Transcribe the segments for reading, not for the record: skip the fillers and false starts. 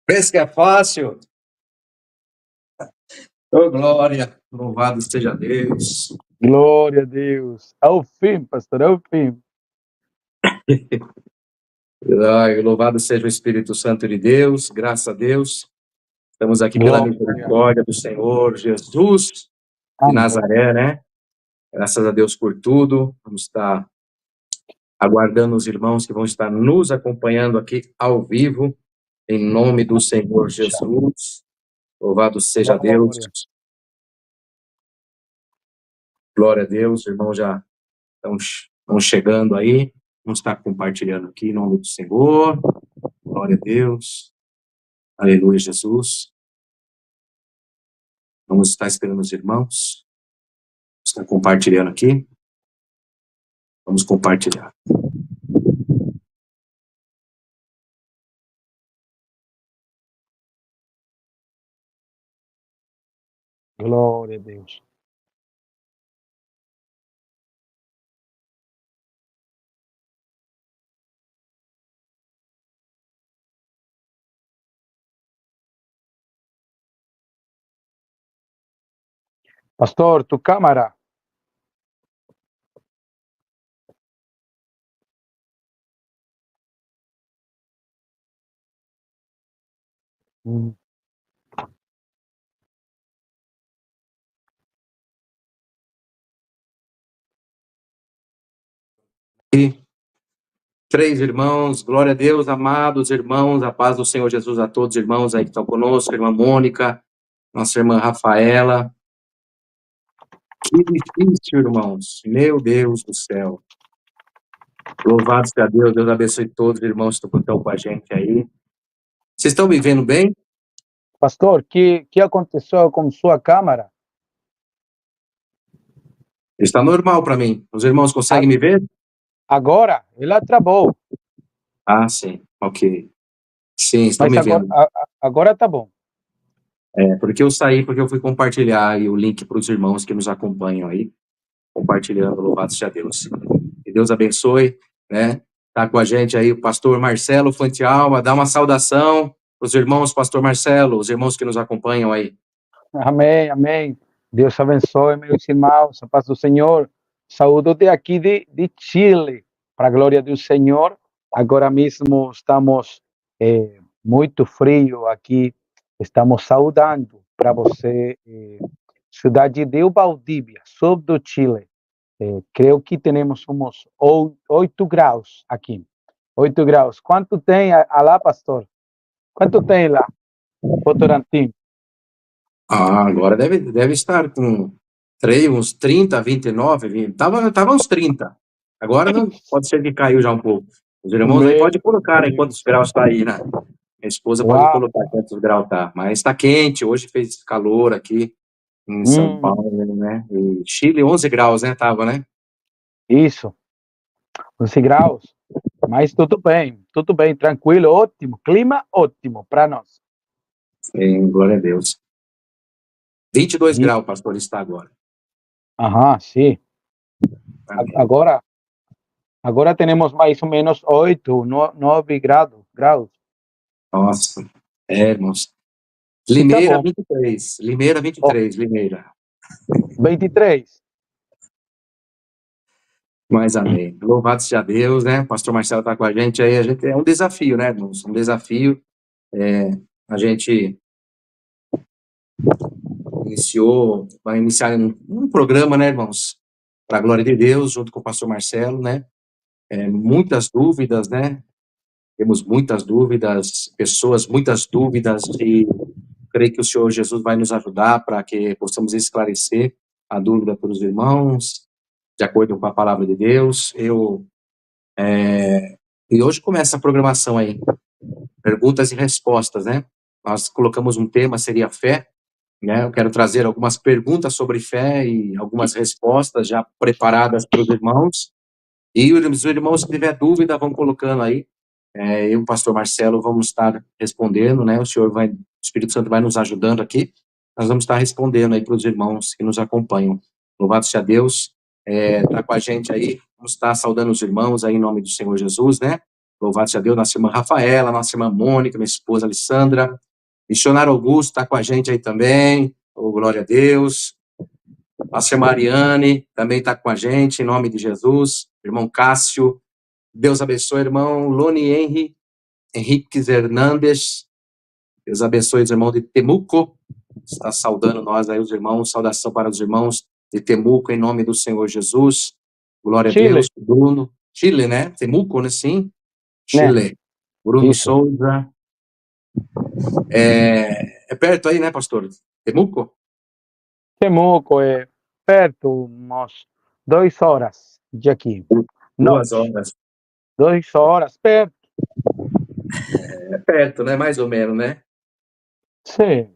Pensa que é fácil? Ô, glória, louvado seja Deus. Glória a Deus. Ao fim, pastor, ao fim. Ai, louvado seja o Espírito Santo de Deus, graças a Deus. Estamos aqui pela Glória. misericórdia do Senhor Jesus de Amém. Nazaré, né? Graças a Deus por tudo. Vamos estar aguardando os irmãos que vão estar nos acompanhando aqui ao vivo, em nome do Senhor Jesus. Louvado seja Deus. Glória. Glória a Deus, irmãos já estão chegando aí. Vamos estar compartilhando aqui em nome do Senhor. Glória a Deus. Aleluia, Jesus. Vamos estar esperando os irmãos. Vamos estar compartilhando aqui. Vamos compartilhar. Glória a Deus. Pastor, tu câmara. E 3 irmãos, glória a Deus, amados irmãos, a paz do Senhor Jesus a todos os irmãos aí que estão conosco, irmã Mônica, nossa irmã Rafaela. Que difícil, irmãos, meu Deus do céu. Louvado seja Deus, Deus abençoe todos os irmãos que estão com a gente aí. Vocês estão me vendo bem? Pastor, que aconteceu com sua câmara? Está normal para mim. Os irmãos conseguem me ver? Agora, ela travou. Ah, sim, ok. Sim, estão Mas me agora, vendo. agora tá bom. Porque eu saí, porque eu fui compartilhar aí o link para os irmãos que nos acompanham aí, compartilhando, louvado seja Deus. Que Deus abençoe, né? Tá com a gente aí o pastor Marcelo Fonte Alma, dá uma saudação para os irmãos, pastor Marcelo, os irmãos que nos acompanham aí. Amém, amém. Deus abençoe, meus irmãos. A paz do Senhor. Saúdo de aqui de Chile, para a glória do Senhor. Agora mesmo estamos muito frio aqui. Estamos saudando para você, cidade de Valdívia, sul do Chile. Creio que temos uns 8 graus aqui. 8 graus. Quanto tem lá, pastor? Quanto tem lá, Votorantim? Agora deve estar com uns 30, 29, 20. Tava uns 30. Agora não, pode ser que caiu já um pouco. Os irmãos aí Meu podem colocar aí quantos Deus. graus está aí, né? Minha esposa pode Uau. colocar quantos graus tá. Mas está quente, hoje fez calor aqui em São Paulo, né? E Chile, 11 graus, né? Tava, né? Isso, 11 graus. Mas tudo bem, tranquilo, ótimo. Clima ótimo para nós. Sim, glória a Deus. 22 E, graus, pastor, está agora. sim. Amém. Agora temos mais ou menos 8, 9 graus. Nossa, irmãos. E tá Limeira, bom. 23. Limeira, 23. Limeira. 23. Mas amém. Louvado seja Deus, né? Pastor Marcelo está com a gente aí. A gente é um desafio, né, irmãos? Um desafio. A gente vai iniciar um programa, né, irmãos? Para a glória de Deus, junto com o pastor Marcelo, né? Muitas dúvidas, né? Temos muitas dúvidas, pessoas, muitas dúvidas, e creio que o Senhor Jesus vai nos ajudar para que possamos esclarecer a dúvida para os irmãos, de acordo com a palavra de Deus. E hoje começa a programação aí, perguntas e respostas, né? Nós colocamos um tema, seria fé, né? Eu quero trazer algumas perguntas sobre fé e algumas respostas já preparadas para os irmãos. E os irmãos que tiver dúvida vão colocando aí. Eu e o pastor Marcelo vamos estar respondendo, né? O Espírito Santo vai nos ajudando aqui. Nós vamos estar respondendo aí para os irmãos que nos acompanham. Louvado seja Deus. Tá com a gente aí. Vamos estar saudando os irmãos aí em nome do Senhor Jesus, né? Louvado seja Deus, nossa irmã Rafaela, nossa irmã Mônica, minha esposa Alessandra, missionário Augusto está com a gente aí também, oh, glória a Deus. Nossa irmã Ariane também está com a gente, em nome de Jesus. Irmão Cássio, Deus abençoe, irmão Loni Henriques Hernandes, Deus abençoe os irmãos de Temuco, está saudando nós aí, os irmãos, saudação para os irmãos de Temuco, em nome do Senhor Jesus. Glória a Deus, Bruno. Chile, né? Temuco, né? Sim. Chile. Bruno Isso. Souza. É perto aí, né, pastor? Temuco? Temuco é perto, umas 2 horas de aqui. 2 horas. 2 horas, perto. É perto, né? Mais ou menos, né? Sim.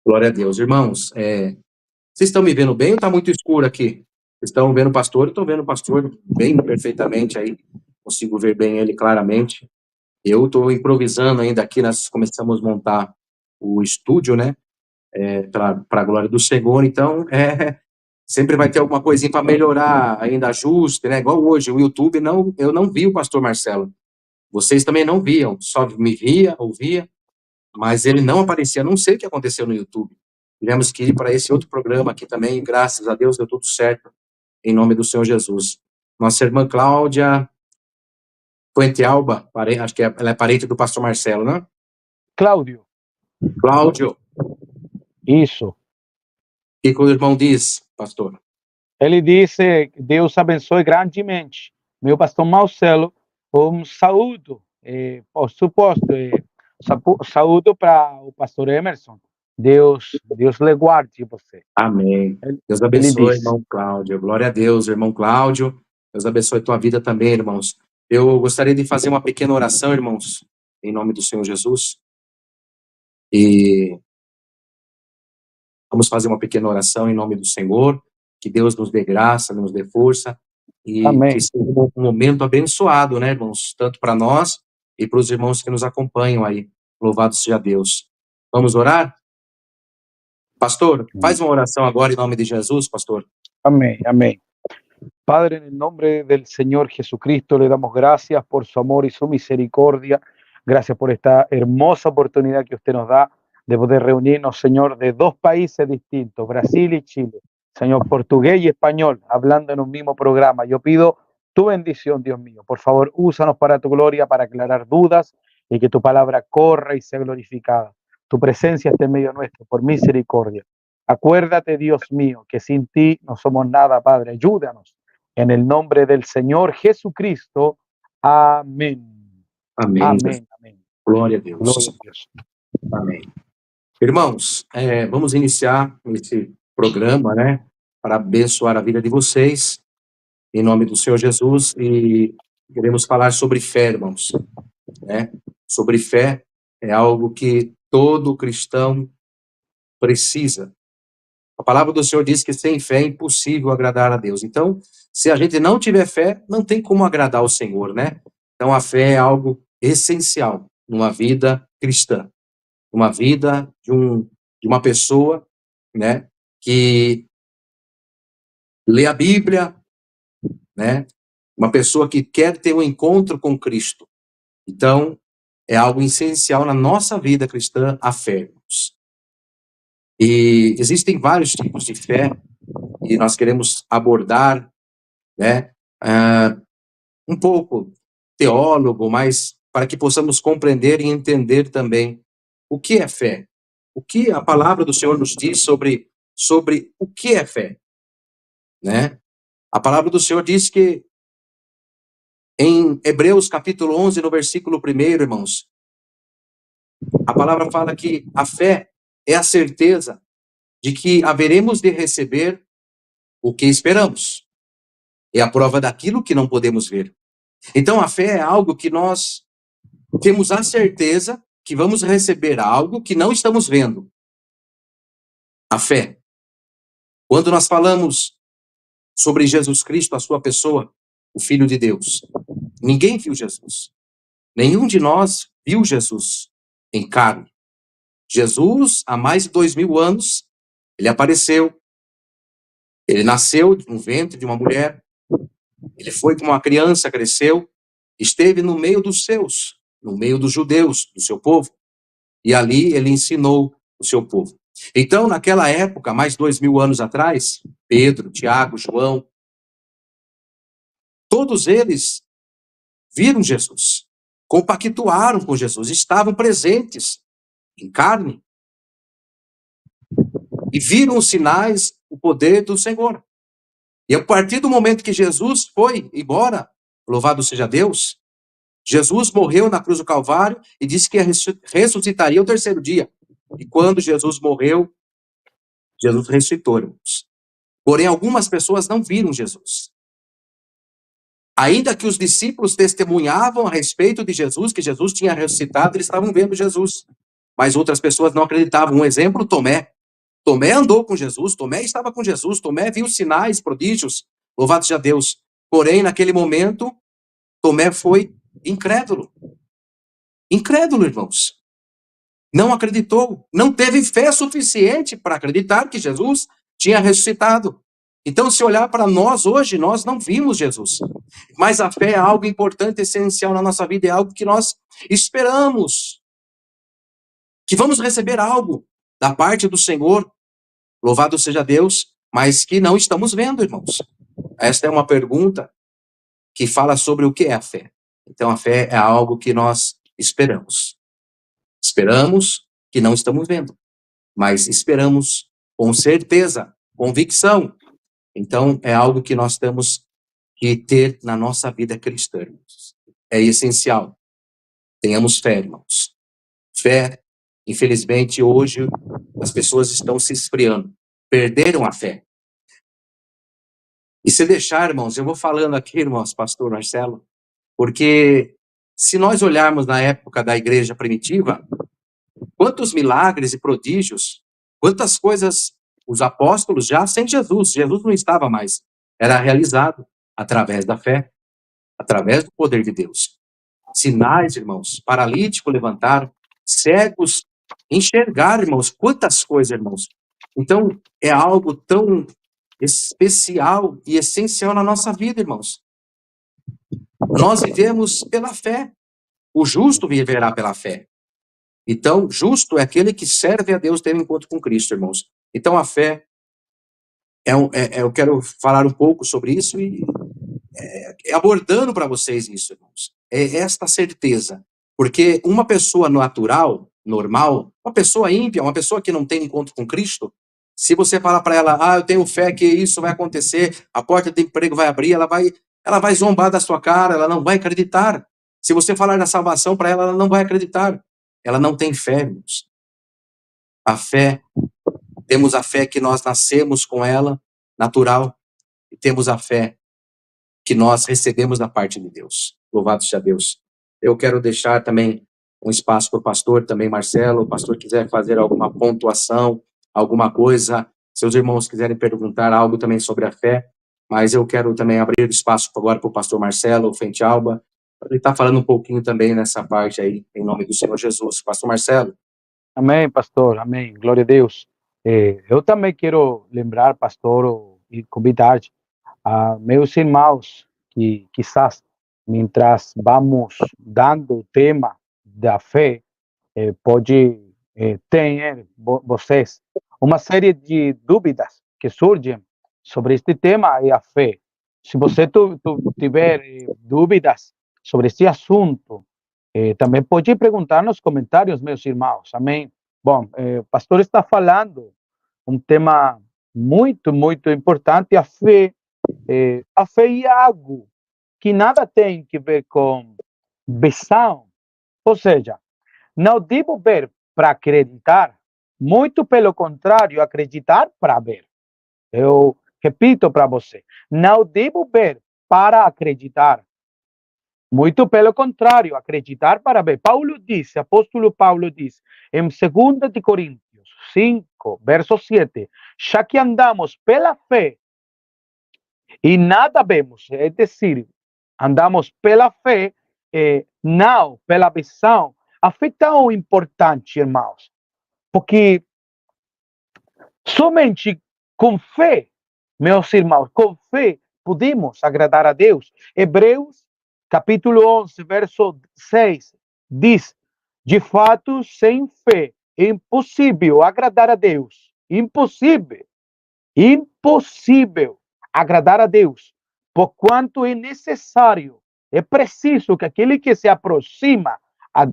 Glória a Deus. Irmãos, vocês estão me vendo bem ou está muito escuro aqui? Vocês estão vendo o pastor? Eu estou vendo o pastor bem perfeitamente aí. Consigo ver bem ele claramente. Eu estou improvisando ainda aqui, nós começamos a montar o estúdio, né? Para a glória do Senhor, então sempre vai ter alguma coisinha para melhorar, ainda ajuste, né? Igual hoje, o YouTube, eu não vi o pastor Marcelo. Vocês também não viam, só me via, ouvia, mas ele não aparecia. Não sei o que aconteceu no YouTube. Tivemos que ir para esse outro programa aqui também, graças a Deus deu tudo certo, em nome do Senhor Jesus. Nossa irmã Cláudia Puente Alba, acho que ela é parente do pastor Marcelo, né? Cláudio. Cláudio. Isso. O que o irmão diz, pastor? Ele disse, Deus abençoe grandemente. Meu pastor Marcelo, saúdo, por suposto, saúdo para o pastor Emerson. Deus lhe guarde você. Amém. Deus abençoe, irmão Cláudio. Glória a Deus, irmão Cláudio. Deus abençoe a tua vida também, irmãos. Eu gostaria de fazer uma pequena oração, irmãos, em nome do Senhor Jesus. E vamos fazer uma pequena oração em nome do Senhor. Que Deus nos dê graça, nos dê força. E Amém. que seja um momento abençoado, né, irmãos? Tanto para nós e para os irmãos que nos acompanham aí. Louvado seja Deus. Vamos orar? Pastor, faz uma oração agora em nome de Jesus, pastor. Amén, amén. Padre, en el nombre del Señor Jesucristo, le damos gracias por su amor y su misericordia. Gracias por esta hermosa oportunidad que usted nos da de poder reunirnos, Señor, de 2 países distintos, Brasil y Chile. Señor, portugués y español, hablando en un mismo programa. Yo pido tu bendición, Dios mío. Por favor, úsanos para tu gloria, para aclarar dudas y que tu palabra corra y sea glorificada. Tu presencia esté en medio nuestro, por misericordia. Acuérdate, Dios mío, que sin ti no somos nada, Padre. Ayúdanos. En el nombre del Señor Jesucristo. Amén. Amém. Amém. Amém. Glória a Deus. Glória a Deus. Amém. Irmãos, vamos iniciar esse programa, né, para abençoar a vida de vocês, em nome do Senhor Jesus, e queremos falar sobre fé, irmãos, né? Sobre fé é algo que todo cristão precisa. A palavra do Senhor diz que sem fé é impossível agradar a Deus. Então, se a gente não tiver fé, não tem como agradar ao Senhor, né? Então, a fé é algo essencial numa vida cristã, uma vida de uma pessoa, né, que lê a Bíblia, né? Uma pessoa que quer ter um encontro com Cristo. Então, é algo essencial na nossa vida cristã, a fé, irmãos. E existem vários tipos de fé, e nós queremos abordar, né, um pouco teólogo, mas para que possamos compreender e entender também o que é fé. O que a palavra do Senhor nos diz sobre o que é fé, né? A palavra do Senhor diz que em Hebreus capítulo 11, no versículo 1, irmãos, a palavra fala que a fé é a certeza de que haveremos de receber o que esperamos. É a prova daquilo que não podemos ver. Então, a fé é algo que nós temos a certeza que vamos receber algo que não estamos vendo. A fé. Quando nós falamos sobre Jesus Cristo, a sua pessoa, o Filho de Deus, ninguém viu Jesus. Nenhum de nós viu Jesus em carne. Jesus, há mais de 2000 anos, ele apareceu. Ele nasceu no ventre de uma mulher. Ele foi como uma criança, cresceu. esteve no meio dos seus, no meio dos judeus, do seu povo, e ali ele ensinou o seu povo. Então, naquela época, mais 2000 anos atrás, Pedro, Tiago, João, todos eles viram Jesus, compactuaram com Jesus, estavam presentes em carne e viram os sinais, o poder do Senhor. E a partir do momento que Jesus foi embora, louvado seja Deus, Jesus morreu na cruz do Calvário e disse que ressuscitaria o terceiro dia. E quando Jesus morreu, Jesus ressuscitou, irmãos. Porém, algumas pessoas não viram Jesus. Ainda que os discípulos testemunhavam a respeito de Jesus, que Jesus tinha ressuscitado, eles estavam vendo Jesus. Mas outras pessoas não acreditavam. Um exemplo, Tomé. Tomé andou com Jesus, Tomé estava com Jesus, Tomé viu sinais, prodígios, louvado seja Deus. Porém, naquele momento, Tomé foi incrédulo. Incrédulo, irmãos. Não acreditou, não teve fé suficiente para acreditar que Jesus tinha ressuscitado. Então, se olhar para nós hoje, nós não vimos Jesus. Mas a fé é algo importante, essencial na nossa vida, é algo que nós esperamos. Que vamos receber algo da parte do Senhor, louvado seja Deus, mas que não estamos vendo, irmãos. Esta é uma pergunta que fala sobre o que é a fé. Então, a fé é algo que nós esperamos. Esperamos que não estamos vendo, mas esperamos com certeza, convicção. Então, é algo que nós temos que ter na nossa vida cristã, irmãos. É essencial. Tenhamos fé, irmãos. Fé, infelizmente, hoje as pessoas estão se esfriando, perderam a fé. E se deixar, irmãos, eu vou falando aqui, irmãos, pastor Marcelo, porque se nós olharmos na época da igreja primitiva, quantos milagres e prodígios, quantas coisas os apóstolos já sem Jesus não estava mais, era realizado através da fé, através do poder de Deus. Sinais, irmãos, paralítico levantar, cegos enxergar, irmãos, quantas coisas, irmãos. Então, é algo tão especial e essencial na nossa vida, irmãos. Nós vivemos pela fé. O justo viverá pela fé. Então, justo é aquele que serve a Deus, tendo encontro com Cristo, irmãos. Então, a fé, eu quero falar um pouco sobre isso e abordando para vocês isso, irmãos. É esta certeza. Porque uma pessoa natural, normal, uma pessoa ímpia, uma pessoa que não tem encontro com Cristo, se você falar para ela, eu tenho fé que isso vai acontecer, a porta do emprego vai abrir, ela vai zombar da sua cara, ela não vai acreditar. Se você falar da salvação para ela, ela não vai acreditar. Ela não tem fé, irmãos. A fé, temos a fé que nós nascemos com ela, natural, e temos a fé que nós recebemos da parte de Deus. Louvado seja Deus. Eu quero deixar também um espaço para o pastor, também Marcelo, o pastor quiser fazer alguma pontuação, alguma coisa, seus irmãos quiserem perguntar algo também sobre a fé, mas eu quero também abrir espaço agora para o pastor Marcelo Fentealba, para ele estar falando um pouquinho também nessa parte aí, em nome do Senhor Jesus. Pastor Marcelo. Amém, pastor, amém, glória a Deus. Eu também quero lembrar, pastor, e convidar a meus irmãos que quizás, mientras vamos dando o tema da fé, pode ter vocês uma série de dúvidas que surgem sobre este tema e a fé. Se você tiver dúvidas sobre este assunto, também pode perguntar nos comentários, meus irmãos. Amém? Bom, o pastor está falando um tema muito, muito importante, a fé. A fé é algo que nada tem que ver com visão. Ou seja, não devo ver para acreditar, muito pelo contrário, acreditar para ver. Eu repito para você, não devo ver para acreditar, muito pelo contrário, acreditar para ver. Paulo diz, apóstolo Paulo diz, em 2 de Coríntios 5, verso 7, já que andamos pela fé e nada vemos, é decir, andamos pela fé, não pela visão. A fé é tão importante, irmãos, porque somente com fé, meus irmãos, com fé podemos agradar a Deus. Hebreus capítulo 11, verso 6, diz: de fato, sem fé é impossível agradar a Deus. Impossível. Impossível agradar a Deus. Porquanto é necessário, é preciso que aquele que se aproxima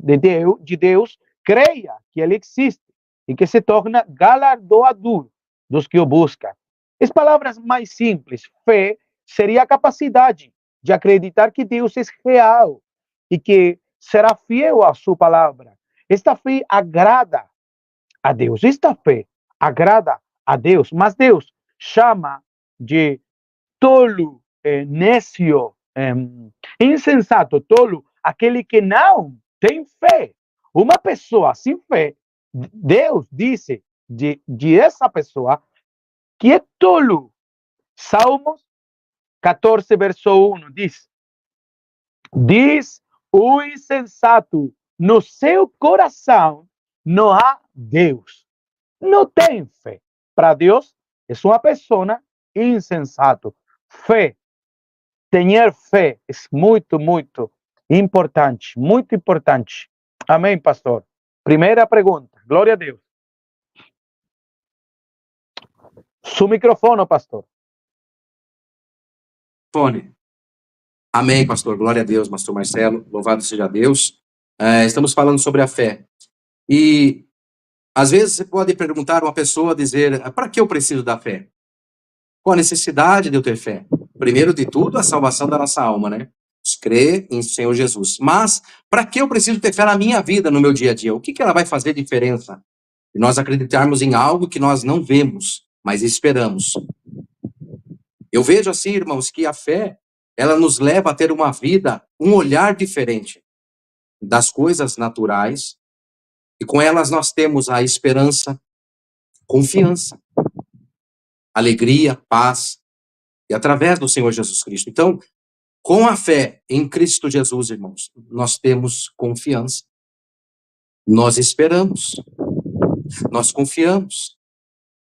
de Deus creia que ele existe e que se torna galardoador dos que o buscam. As palavras mais simples, fé seria a capacidade de acreditar que Deus é real e que será fiel à sua palavra. Esta fé agrada a Deus. Esta fé agrada a Deus, mas Deus chama de tolo, nécio, insensato, tolo, aquele que não tem fé. Uma pessoa sem fé, Deus disse de essa pessoa que é tolo. Salmos 14, verso 1 diz o insensato, no seu coração não há Deus. Não tem fé. Para Deus, é uma pessoa insensato. Fé, ter fé é muito, muito importante. Muito importante. Amém, pastor? Primeira pergunta. Glória a Deus. Seu microfone, pastor. Fone. Amém, pastor. Glória a Deus, pastor Marcelo. Louvado seja Deus. Estamos falando sobre a fé. E, às vezes, você pode perguntar a uma pessoa, dizer, para que eu preciso da fé? Qual a necessidade de eu ter fé? Primeiro de tudo, a salvação da nossa alma, né? Crer em Senhor Jesus. Mas, para que eu preciso ter fé na minha vida, no meu dia a dia? O que ela vai fazer diferença? E nós acreditarmos em algo que nós não vemos, mas esperamos. Eu vejo assim, irmãos, que a fé, ela nos leva a ter uma vida, um olhar diferente das coisas naturais, e com elas nós temos a esperança, confiança, alegria, paz, e através do Senhor Jesus Cristo. Então, com a fé em Cristo Jesus, irmãos, nós temos confiança, nós esperamos, nós confiamos.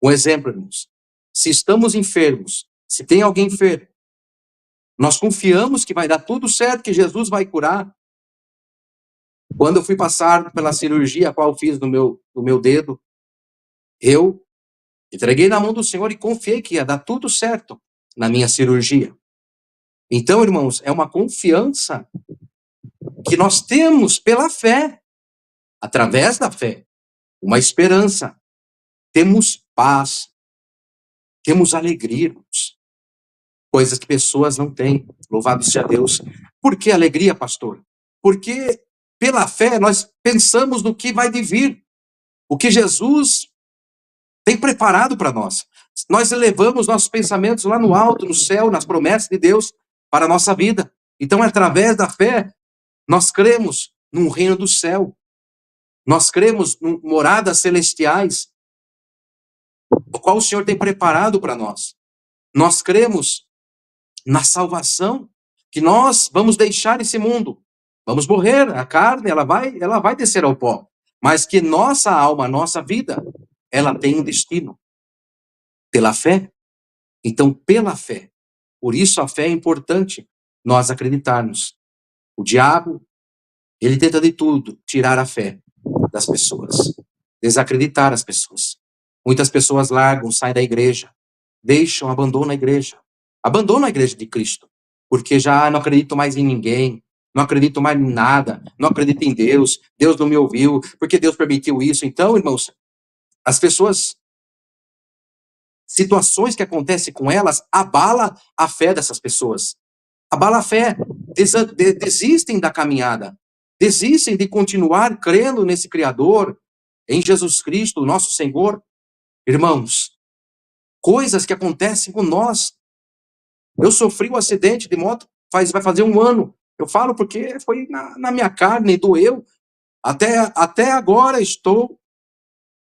Um exemplo, irmãos, se estamos enfermos, se tem alguém enfermo, nós confiamos que vai dar tudo certo, que Jesus vai curar. Quando eu fui passar pela cirurgia, a qual fiz no meu dedo, eu entreguei na mão do Senhor e confiei que ia dar tudo certo na minha cirurgia. Então, irmãos, é uma confiança que nós temos pela fé, através da fé, uma esperança. Temos paz, temos alegria, irmãos, coisas que pessoas não têm. Louvado seja Deus. Por que alegria, pastor? Porque pela fé nós pensamos no que vai vir, o que Jesus tem preparado para nós. Nós elevamos nossos pensamentos lá no alto, no céu, nas promessas de Deus para a nossa vida. Então, através da fé, nós cremos num reino do céu. Nós cremos em moradas celestiais, o qual o Senhor tem preparado para nós. Nós cremos na salvação, que nós vamos deixar esse mundo. Vamos morrer, a carne, ela vai descer ao pó. Mas que nossa alma, nossa vida, ela tem um destino. Pela fé. Então, pela fé. Por isso a fé é importante nós acreditarmos. O diabo, ele tenta de tudo tirar a fé das pessoas, desacreditar as pessoas. Muitas pessoas largam, saem da igreja, deixam, abandonam a igreja de Cristo, porque já não acredito mais em ninguém, não acredito mais em nada, não acredito em Deus, Deus não me ouviu, porque Deus permitiu isso. Então, irmãos, as pessoas, situações que acontecem com elas, abala a fé dessas pessoas, abala a fé, desistem da caminhada, desistem de continuar crendo nesse Criador, em Jesus Cristo, nosso Senhor. Irmãos, coisas que acontecem com nós. Eu sofri um acidente de moto, vai fazer 1 ano. Eu falo porque foi na minha carne, doeu. Até agora estou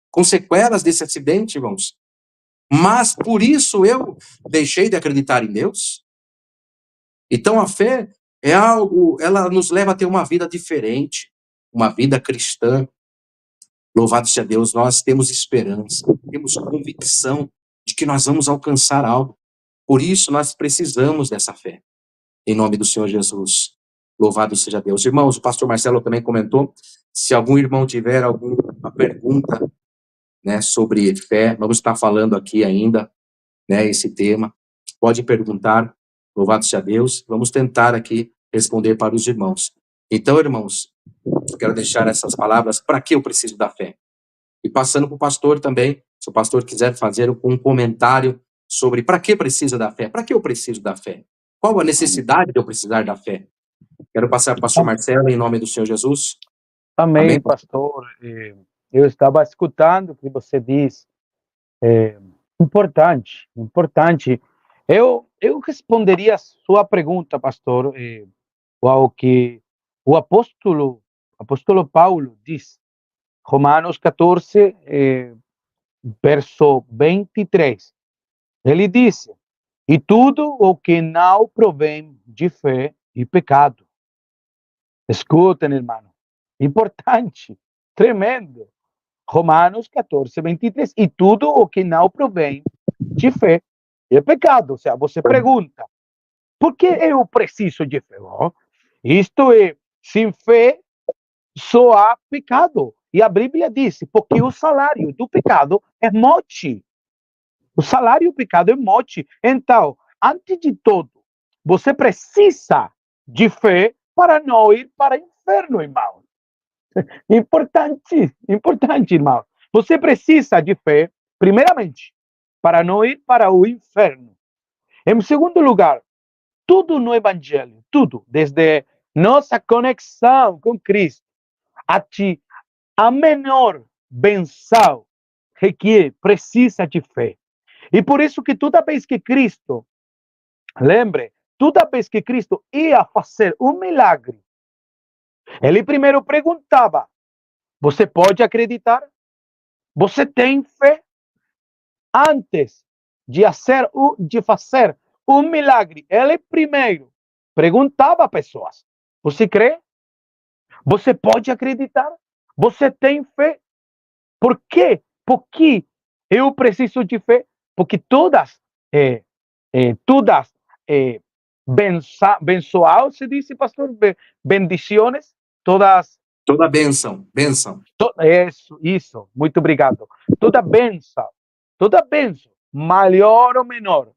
com sequelas desse acidente, irmãos. Mas por isso eu deixei de acreditar em Deus. Então a fé é algo, ela nos leva a ter uma vida diferente, uma vida cristã. Louvado seja Deus, nós temos esperança, temos convicção de que nós vamos alcançar algo. Por isso nós precisamos dessa fé. Em nome do Senhor Jesus. Louvado seja Deus. Irmãos, o pastor Marcelo também comentou, se algum irmão tiver alguma pergunta, né, sobre fé, vamos estar falando aqui ainda, né, esse tema, pode perguntar, louvado seja Deus, vamos tentar aqui responder para os irmãos. Então, irmãos, eu quero deixar essas palavras, para que eu preciso da fé? E passando para o pastor também, se o pastor quiser fazer um comentário sobre para que precisa da fé, para que eu preciso da fé? Qual a necessidade de eu precisar da fé? Quero passar para o pastor Marcelo, em nome do Senhor Jesus. Amém, Amém? pastor. Eu estava escutando o que você diz. Importante, importante. Eu responderia a sua pergunta, pastor, ao que o apóstolo Paulo diz, Romanos 14, verso 23. Ele disse: e tudo o que não provém de fé e pecado. Escutem, irmão. Importante, tremendo. Romanos 14, 23. E tudo o que não provém de fé é pecado. Ou seja, você pergunta, por que eu preciso de fé? Oh, isto é, sem fé só há pecado. E a Bíblia diz, porque o salário do pecado é morte. O salário do pecado é morte. Então, antes de tudo, você precisa de fé para não ir para o inferno, irmão. Importante, importante, irmão. Você precisa de fé, primeiramente, para não ir para o inferno. Em segundo lugar, tudo no Evangelho, tudo, desde nossa conexão com Cristo até a menor benção requer, precisa de fé. E por isso que toda vez que Cristo, lembre, toda vez que Cristo ia fazer um milagre, ele primeiro perguntava: você pode acreditar? Você tem fé? Antes de fazer um milagre, ele primeiro perguntava a pessoas: você crê? Você pode acreditar? Você tem fé? Por quê? Porque eu preciso de fé? Porque todas bençoadas, se diz, pastor, bendições, todas. Toda bênção, Isso, muito obrigado. Toda bênção, maior ou menor,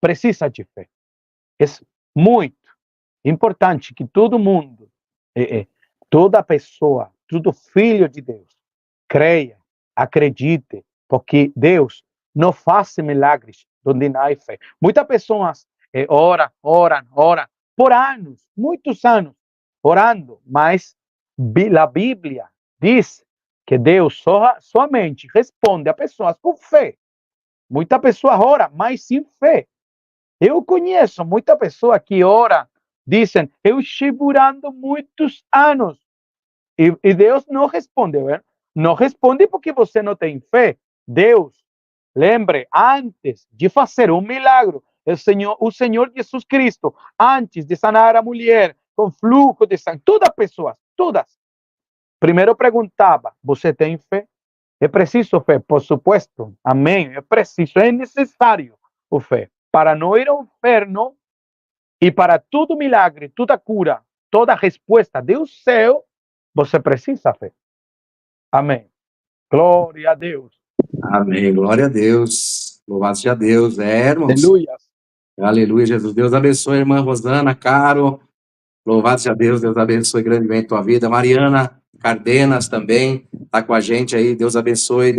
precisa de fé. É muito importante que todo mundo, toda pessoa, todo filho de Deus, creia, acredite, porque Deus não faz milagres onde não há fé. Muitas pessoas oram por anos, muitos anos, orando, mas a Bíblia diz que Deus somente responde a pessoas com fé. Muita pessoa ora, mas sem fé. Eu conheço muita pessoa que ora, dizem, eu estou orando muitos anos, e Deus não responde, né? Não responde porque você não tem fé. Deus, lembre, antes de fazer um milagre, o Senhor Jesus Cristo, antes de sanar a mulher com fluxo de sangue, todas, primeiro perguntava: você tem fé? É preciso fé, por supuesto. Amém. É preciso, é necessário o fé para não ir ao inferno e para todo milagre, toda cura, toda resposta do céu. Você precisa fé. Amém. Glória a Deus. Amém, glória a Deus, louvado seja Deus, irmãos, Aleluia. aleluia, Jesus, Deus abençoe a irmã Rosana, Caro, louvado seja Deus, Deus abençoe grandemente a tua vida, Mariana Cardenas também, está com a gente aí, Deus abençoe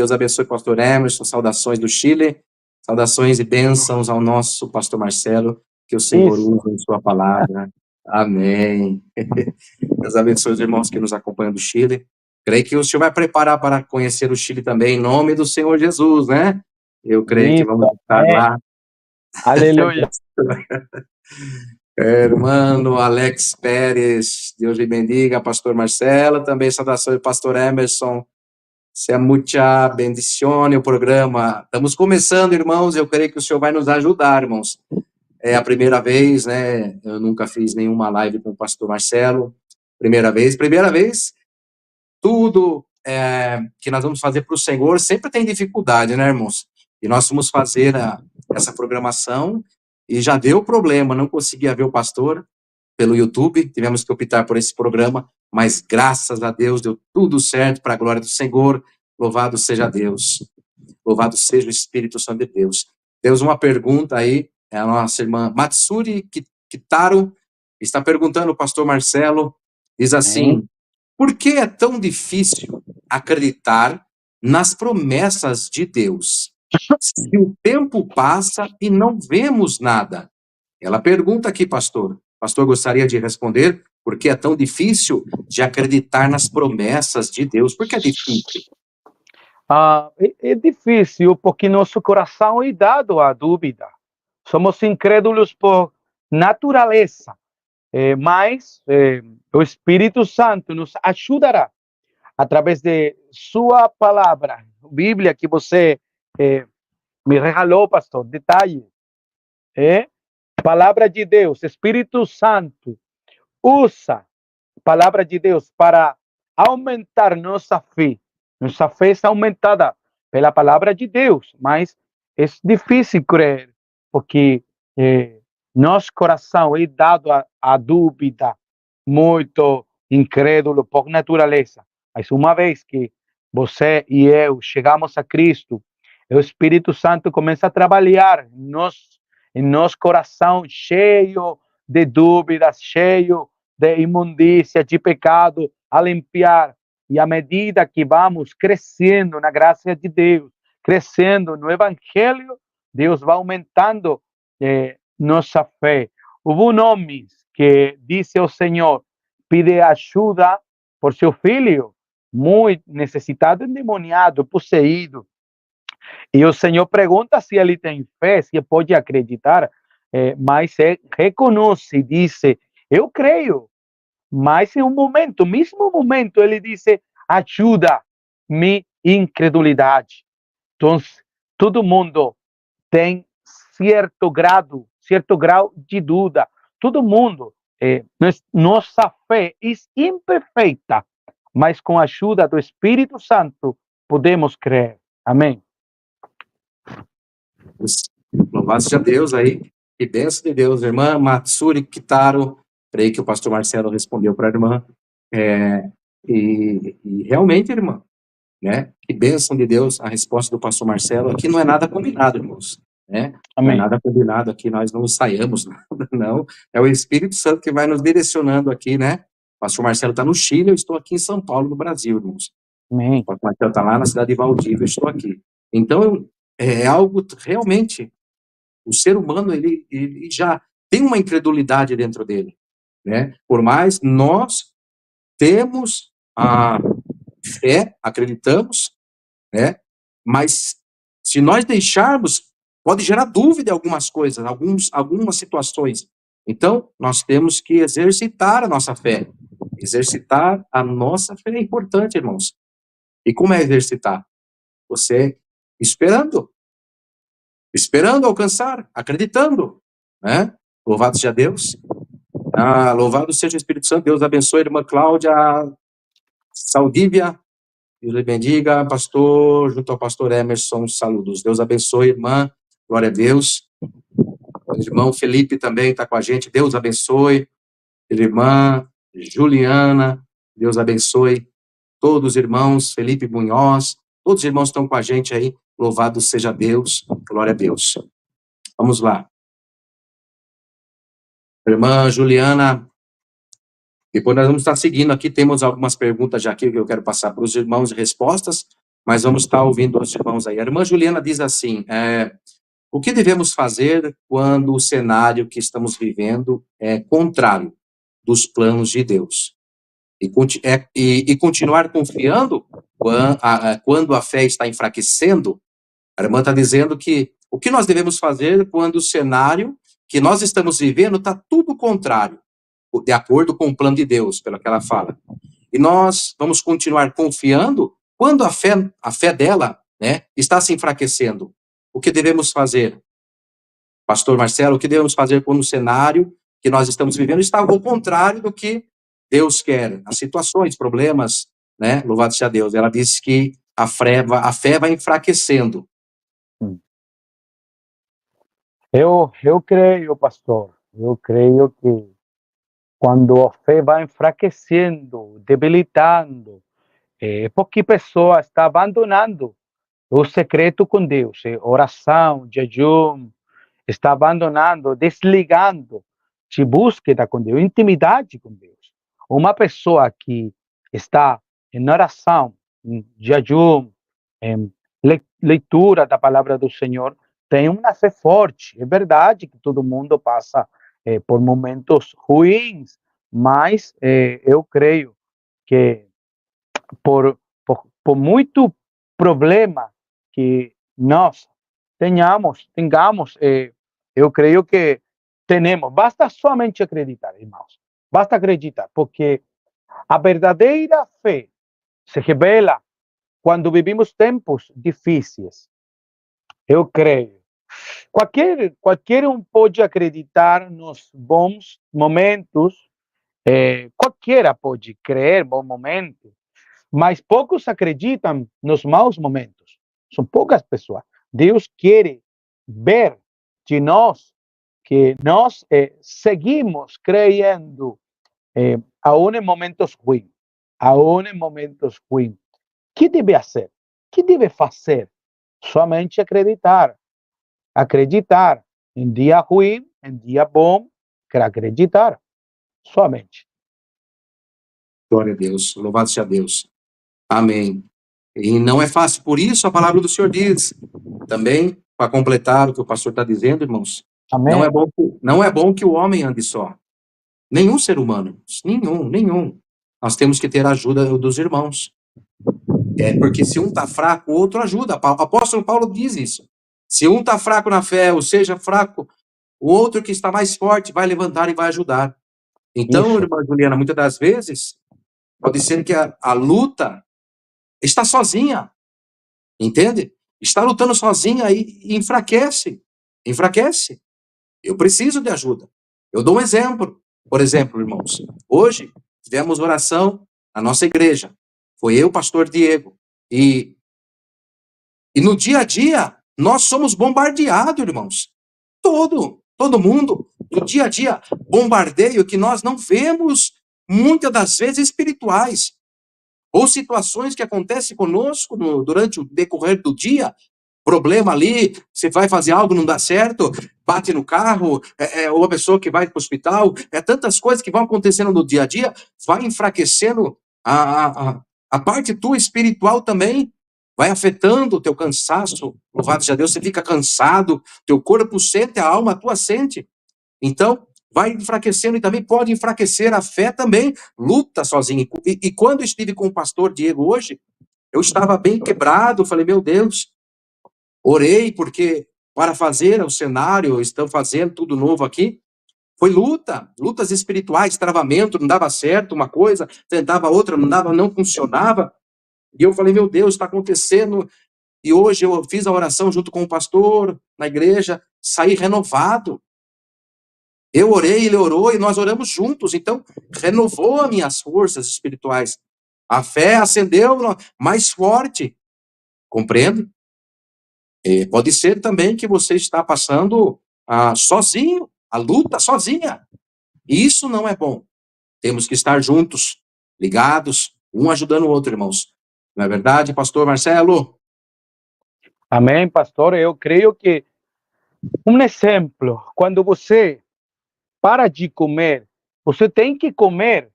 pastor Emerson, saudações do Chile, saudações e bênçãos ao nosso pastor Marcelo, que o Senhor use em sua palavra, amém, Deus abençoe os irmãos que nos acompanham do Chile. Creio que o senhor vai preparar para conhecer o Chile também, em nome do Senhor Jesus, né? Eu creio que vamos estar lá. Aleluia. Hermano Alex Pérez, Deus lhe bendiga, pastor Marcelo, também saudações, pastor Emerson, seja muita bendicione o programa. Estamos começando, irmãos, eu creio que o senhor vai nos ajudar, irmãos. É a primeira vez, né? Eu nunca fiz nenhuma live com o pastor Marcelo. Primeira vez, tudo que nós vamos fazer para o Senhor sempre tem dificuldade, né, irmãos? E nós fomos fazer essa programação e já deu problema, não conseguia ver o pastor. pelo YouTube, tivemos que optar por esse programa, mas graças a Deus deu tudo certo para a glória do Senhor. Louvado seja Deus. Louvado seja o Espírito Santo de Deus. Temos uma pergunta aí, é a nossa irmã Matsuri Kitaro está perguntando ao pastor Marcelo, diz assim: por que é tão difícil acreditar nas promessas de Deus? Se o tempo passa e não vemos nada. Ela pergunta aqui, pastor. O pastor gostaria de responder por que é tão difícil de acreditar nas promessas de Deus? Por que é difícil? É difícil porque nosso coração é dado à dúvida. Somos incrédulos por natureza, mas o Espírito Santo nos ajudará através de sua palavra, Bíblia que você me regalou, pastor. Detalhe, palavra de Deus, Espírito Santo usa a palavra de Deus para aumentar nossa fé. Nossa fé é aumentada pela palavra de Deus, mas é difícil crer, porque nosso coração é dado à dúvida, muito incrédulo por natureza. Mas uma vez que você e eu chegamos a Cristo, o Espírito Santo começa a trabalhar em nosso coração cheio de dúvidas, cheio de imundícia, de pecado, a limpiar. E à medida que vamos crescendo na graça de Deus, crescendo no Evangelho, Deus vai aumentando nossa fé. Houve homens que disse ao Senhor, pede ajuda por seu filho, muito necessitado, endemoniado, possuído. E o Senhor pergunta se ele tem fé, se pode acreditar, mas reconhece e diz, eu creio, mas em um momento, mesmo momento, ele disse, ajuda minha incredulidade. Então, todo mundo tem certo grau de dúvida. Todo mundo, nossa fé é imperfeita, mas com a ajuda do Espírito Santo podemos crer. Amém. Louvado seja Deus aí, que bênção de Deus, irmã Matsuri Kitaro. Creio que o pastor Marcelo respondeu para a irmã. E realmente, irmã, né? Que bênção de Deus, a resposta do pastor Marcelo. Aqui não é nada combinado, irmãos, né? Não é nada combinado aqui, nós não ensaiamos nada, não. É o Espírito Santo que vai nos direcionando aqui, né? O pastor Marcelo está no Chile, eu estou aqui em São Paulo, no Brasil, irmãos. Amém. O pastor Marcelo está lá na cidade de Valdívia, eu estou aqui. Então, é algo realmente, o ser humano, ele já tem uma incredulidade dentro dele, né? Por mais nós temos a fé, acreditamos, né? Mas se nós deixarmos, pode gerar dúvida em algumas coisas, algumas situações. Então, nós temos que exercitar a nossa fé. Exercitar a nossa fé é importante, irmãos. E como é exercitar? Você esperando alcançar, acreditando, né? Louvado seja Deus. Louvado seja o Espírito Santo. Deus abençoe a irmã Cláudia Saldívia. Deus lhe bendiga, pastor, junto ao pastor Emerson, saludos. Deus abençoe, irmã, glória a Deus. O irmão Felipe também está com a gente, Deus abençoe. Irmã Juliana, Deus abençoe. Todos os irmãos, Felipe Munhoz, todos os irmãos estão com a gente aí, louvado seja Deus, glória a Deus. Vamos lá. Irmã Juliana, depois nós vamos estar seguindo aqui, temos algumas perguntas já aqui que eu quero passar para os irmãos e respostas, mas vamos estar ouvindo os irmãos aí. A irmã Juliana diz assim, o que devemos fazer quando o cenário que estamos vivendo é contrário dos planos de Deus? E continuar confiando quando a fé está enfraquecendo? A irmã está dizendo que o que nós devemos fazer quando o cenário que nós estamos vivendo está tudo contrário, de acordo com o plano de Deus, pelo que ela fala. E nós vamos continuar confiando quando a fé dela, né, está se enfraquecendo. O que devemos fazer? Pastor Marcelo, o que devemos fazer quando o cenário que nós estamos vivendo está ao contrário do que Deus quer? As situações, problemas, né? Louvado seja Deus. Ela disse que a fé vai enfraquecendo. Eu creio, pastor, eu creio que quando a fé vai enfraquecendo, debilitando, é porque a pessoa está abandonando o secreto com Deus, oração, jejum, está abandonando, desligando de búsqueda com Deus, intimidade com Deus. Uma pessoa que está em oração, em jejum, em leitura da palavra do Senhor, tem uma fé forte. É verdade que todo mundo passa por momentos ruins, mas eu creio que por muito problema que nós tengamos, eu creio que temos, basta somente acreditar, irmãos, basta acreditar, porque a verdadeira fé se revela quando vivimos tempos difíceis, eu creio. Qualquer um pode acreditar nos bons momentos, qualquer pode crer bom momento, mas poucos acreditam nos maus momentos. São poucas pessoas. Deus quer ver de nós que nós seguimos crendo aún em momentos ruins. Aún em momentos ruins. Que deve fazer? Que deve fazer? Somente acreditar. Acreditar em dia ruim, em dia bom, quer acreditar. Somente. Glória a Deus, louvado seja Deus. Amém. E não é fácil, por isso a palavra do Senhor diz, também, para completar o que o pastor está dizendo, irmãos, Amém. não é bom que o homem ande só. Nenhum ser humano, nenhum. Nós temos que ter a ajuda dos irmãos. Porque se um está fraco, o outro ajuda. O apóstolo Paulo diz isso. Se um está fraco na fé, ou seja, fraco, o outro que está mais forte vai levantar e vai ajudar. Então, Isso. irmã Juliana, muitas das vezes, pode ser que a luta está sozinha, entende? Está lutando sozinha e enfraquece. Enfraquece. Eu preciso de ajuda. Eu dou um exemplo. Por exemplo, irmãos, hoje tivemos oração na nossa igreja. Foi eu, pastor Diego. E no dia a dia, nós somos bombardeados, irmãos. Todo mundo, no dia a dia, bombardeio que nós não vemos, muitas das vezes, espirituais. Ou situações que acontecem conosco durante o decorrer do dia, problema ali, você vai fazer algo, não dá certo, bate no carro, ou a pessoa que vai para o hospital, tantas coisas que vão acontecendo no dia a dia, vai enfraquecendo a parte tua espiritual também, vai afetando o teu cansaço, louvado seja Deus, você fica cansado, teu corpo sente, a alma tua sente, então vai enfraquecendo e também pode enfraquecer a fé também, luta sozinho. E quando eu estive com o pastor Diego hoje, eu estava bem quebrado, falei, meu Deus, orei porque para fazer o cenário, estão fazendo tudo novo aqui, foi lutas espirituais, travamento, não dava certo uma coisa, tentava outra, não dava, não funcionava, e eu falei, meu Deus, está acontecendo, e hoje eu fiz a oração junto com o pastor, na igreja, saí renovado, eu orei, ele orou, e nós oramos juntos, então, renovou as minhas forças espirituais, a fé acendeu mais forte, compreende? Pode ser também que você está passando sozinho, a luta sozinha. Isso não é bom. Temos que estar juntos, ligados, um ajudando o outro, irmãos. Não é verdade, pastor Marcelo? Amém, pastor. Eu creio que um exemplo, quando você para de comer, você tem que comer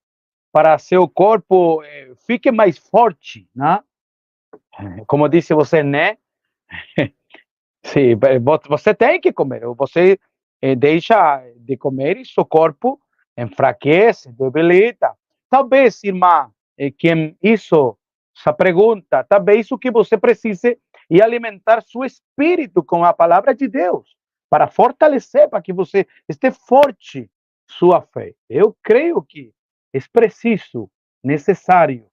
para seu corpo fique mais forte, né? Como disse você, né? Sim, você tem que comer, você deixa de comer e seu corpo enfraquece, debilita. Talvez, irmã, quem isso, essa pergunta, talvez o que você precise é alimentar seu espírito com a palavra de Deus, para fortalecer, para que você esteja forte sua fé. Eu creio que é preciso, necessário,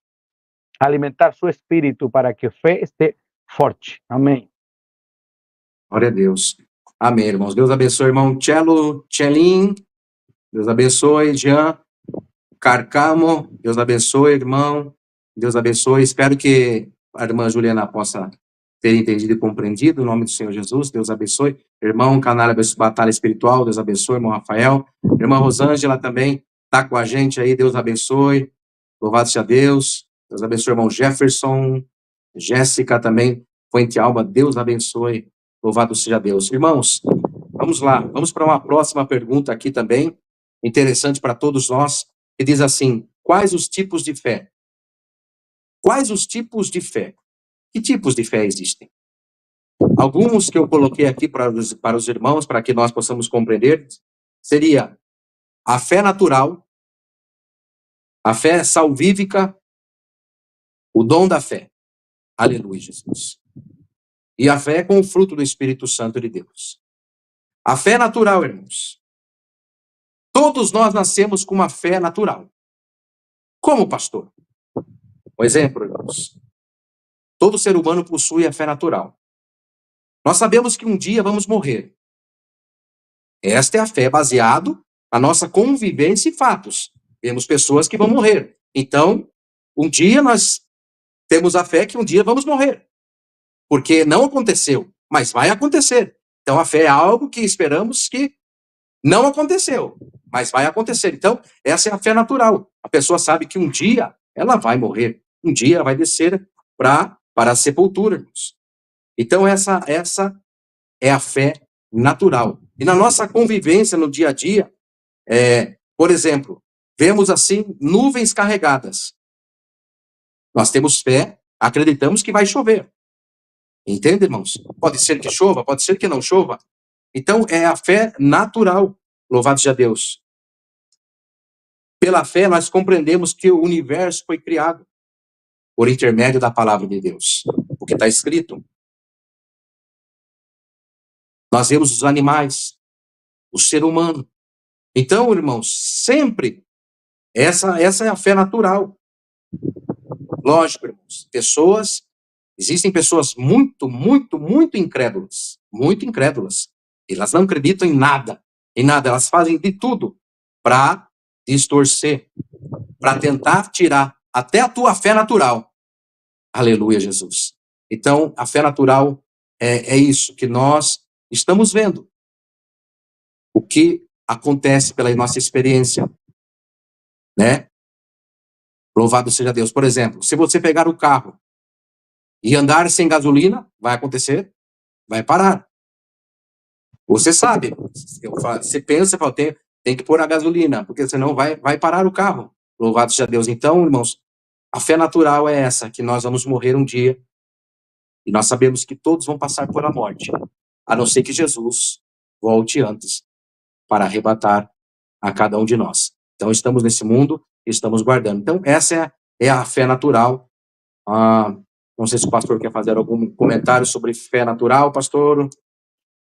alimentar seu espírito para que a fé esteja forte. Amém. Glória a Deus. Amém, irmãos. Deus abençoe, irmão Tchelin. Deus abençoe, Jean Carcamo. Deus abençoe, irmão. Deus abençoe. Espero que a irmã Juliana possa ter entendido e compreendido. Em nome do Senhor Jesus, Deus abençoe. Irmão Canário Batalha Espiritual, Deus abençoe. Irmão Rafael. Irmã Rosângela também, tá com a gente aí, Deus abençoe. Louvado seja Deus. Deus abençoe o irmão Jefferson. Jéssica também, Fuente Alba, Deus abençoe. Louvado seja Deus. Irmãos, vamos lá. Vamos para uma próxima pergunta aqui também, interessante para todos nós, que diz assim: quais os tipos de fé? Quais os tipos de fé? Que tipos de fé existem? Alguns que eu coloquei aqui para os irmãos, para que nós possamos compreender, seria a fé natural, a fé salvífica, o dom da fé. Aleluia, Jesus. E a fé com o fruto do Espírito Santo de Deus. A fé natural, irmãos. Todos nós nascemos com uma fé natural. Como, pastor? Um exemplo, irmãos. Todo ser humano possui a fé natural. Nós sabemos que um dia vamos morrer. Esta é a fé baseado na nossa convivência e fatos. Temos pessoas que vão morrer. Então, um dia nós temos a fé que um dia vamos morrer. Porque não aconteceu, mas vai acontecer. Então, a fé é algo que esperamos que não aconteceu, mas vai acontecer. Então, essa é a fé natural. A pessoa sabe que um dia ela vai morrer. Um dia ela vai descer para a sepultura. Então, essa é a fé natural. E na nossa convivência no dia a dia, por exemplo, vemos assim nuvens carregadas. Nós temos fé, acreditamos que vai chover. Entende, irmãos? Pode ser que chova, pode ser que não chova. Então, é a fé natural. Louvado seja Deus. Pela fé, nós compreendemos que o universo foi criado por intermédio da palavra de Deus. O que está escrito. Nós vemos os animais, o ser humano. Então, irmãos, sempre essa é a fé natural. Lógico, irmãos, existem pessoas muito, muito, muito incrédulas. Muito incrédulas. Elas não acreditam em nada. Em nada. Elas fazem de tudo para distorcer, para tentar tirar até a tua fé natural. Aleluia, Jesus. Então, a fé natural é isso que nós estamos vendo. O que acontece pela nossa experiência, né? Louvado seja Deus. Por exemplo, se você pegar o carro e andar sem gasolina, vai acontecer? Vai parar. Você sabe. Você pensa, você fala, tem que pôr a gasolina, porque senão vai parar o carro. Louvado seja Deus. Então, irmãos, a fé natural é essa, que nós vamos morrer um dia. E nós sabemos que todos vão passar por a morte, a não ser que Jesus volte antes para arrebatar a cada um de nós. Então, estamos nesse mundo e estamos guardando. Então, essa é a fé natural. Não sei se o pastor quer fazer algum comentário sobre fé natural, pastor.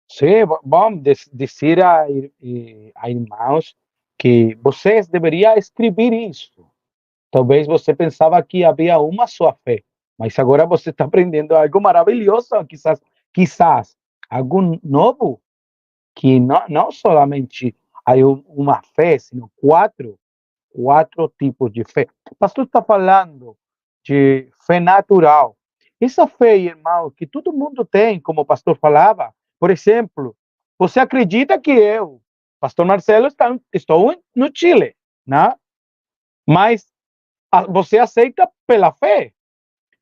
Sim, vamos dizer a irmãos que vocês deveriam escrever isso. Talvez você pensava que havia uma só fé, mas agora você está aprendendo algo maravilhoso, quizás algo novo, que não somente há uma fé, sino quatro tipos de fé. O pastor está falando de fé natural. Essa fé, irmão, que todo mundo tem, como o pastor falava. Por exemplo, você acredita que eu, pastor Marcelo, estou no Chile, né? Mas você aceita pela fé,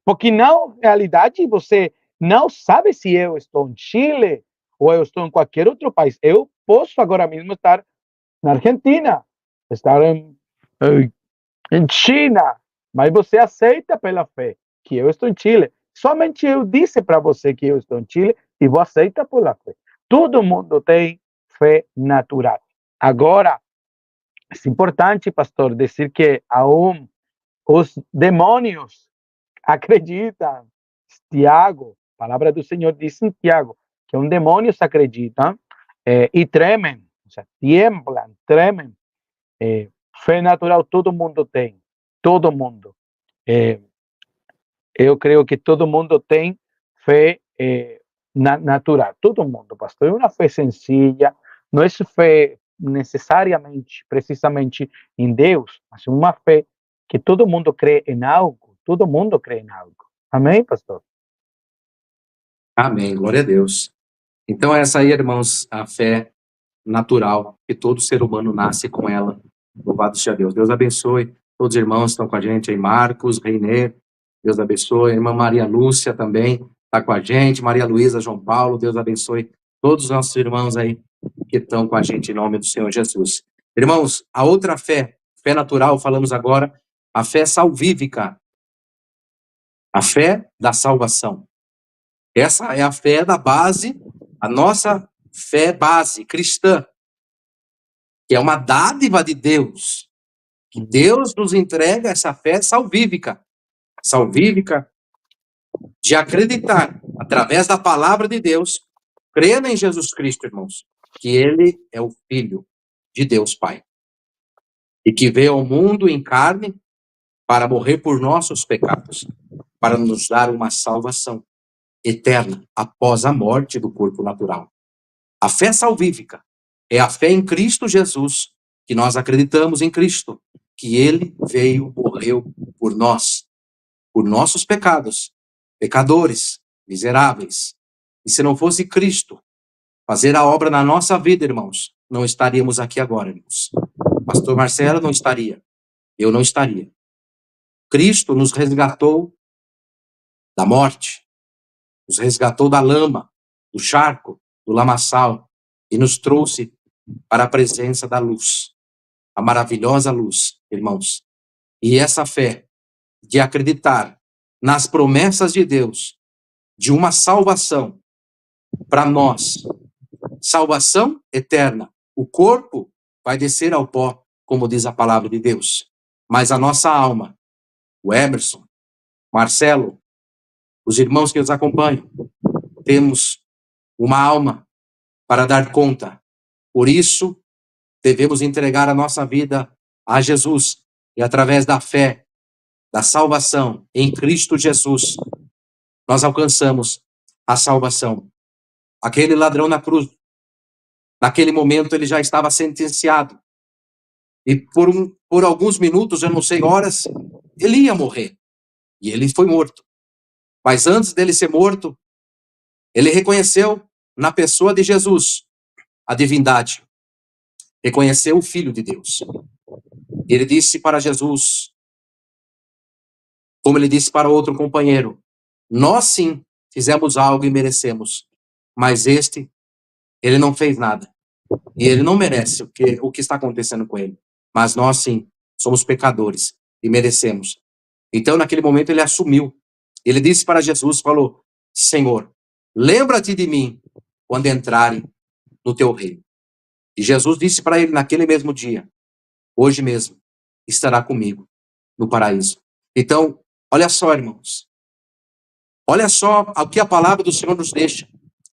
porque na realidade você não sabe se eu estou em Chile ou eu estou em qualquer outro país. Eu posso agora mesmo estar na Argentina, estar em China, mas você aceita pela fé que eu estou em Chile. Somente eu disse para você que eu estou em Chile e você aceita pela fé. Todo mundo tem fé natural. Agora, é importante, pastor, dizer que aún os demônios acreditam. Tiago, a palavra do Senhor diz em Tiago, que os demônios acreditam e tremem, ou seja, tiemblam, tremem. Fé natural todo mundo tem, todo mundo. Eu creio que todo mundo tem fé natural, todo mundo, pastor. É uma fé sencilla, não é fé necessariamente, precisamente em Deus, mas é uma fé que todo mundo crê em algo, todo mundo crê em algo. Amém, pastor? Amém, glória a Deus. Então, essa aí, irmãos, a fé natural, que todo ser humano nasce com ela. Louvado seja Deus. Deus abençoe todos os irmãos que estão com a gente aí, Marcos, Reiner, Deus abençoe. A irmã Maria Lúcia também está com a gente, Maria Luísa, João Paulo, Deus abençoe todos os nossos irmãos aí que estão com a gente em nome do Senhor Jesus. Irmãos, a outra fé, fé natural, falamos agora, a fé salvífica, a fé da salvação. Essa é a fé da base, a nossa fé base cristã, que é uma dádiva de Deus, que Deus nos entrega essa fé salvífica, de acreditar, através da palavra de Deus, crendo em Jesus Cristo, irmãos, que Ele é o Filho de Deus Pai, e que veio ao mundo em carne para morrer por nossos pecados, para nos dar uma salvação eterna após a morte do corpo natural. A fé salvífica é a fé em Cristo Jesus, que nós acreditamos em Cristo, que Ele veio, morreu por nós, por nossos pecados, pecadores, miseráveis. E se não fosse Cristo fazer a obra na nossa vida, irmãos, não estaríamos aqui agora, irmãos. Pastor Marcelo não estaria, eu não estaria. Cristo nos resgatou da morte, nos resgatou da lama, do charco, do lamaçal, e nos trouxe para a presença da luz, a maravilhosa luz, irmãos. E essa fé de acreditar nas promessas de Deus, de uma salvação para nós, salvação eterna. O corpo vai descer ao pó, como diz a palavra de Deus, mas a nossa alma, o Emerson, Marcelo, os irmãos que nos acompanham, temos uma alma para dar conta. Por isso, devemos entregar a nossa vida a Jesus e através da fé, da salvação em Cristo Jesus, nós alcançamos a salvação. Aquele ladrão na cruz, naquele momento ele já estava sentenciado. E por alguns minutos, eu não sei, horas, ele ia morrer. E ele foi morto. Mas antes dele ser morto, ele reconheceu na pessoa de Jesus a divindade. Reconheceu o Filho de Deus. Ele disse para Jesus, como ele disse para outro companheiro, nós sim fizemos algo e merecemos, mas ele não fez nada. E ele não merece o que está acontecendo com ele. Mas nós sim, somos pecadores e merecemos. Então, naquele momento, ele assumiu. Ele disse para Jesus, falou, Senhor, lembra-te de mim quando entrarem no teu reino. E Jesus disse para ele naquele mesmo dia, hoje mesmo, estará comigo no paraíso. Então, olha só, irmãos. Olha só o que a palavra do Senhor nos deixa.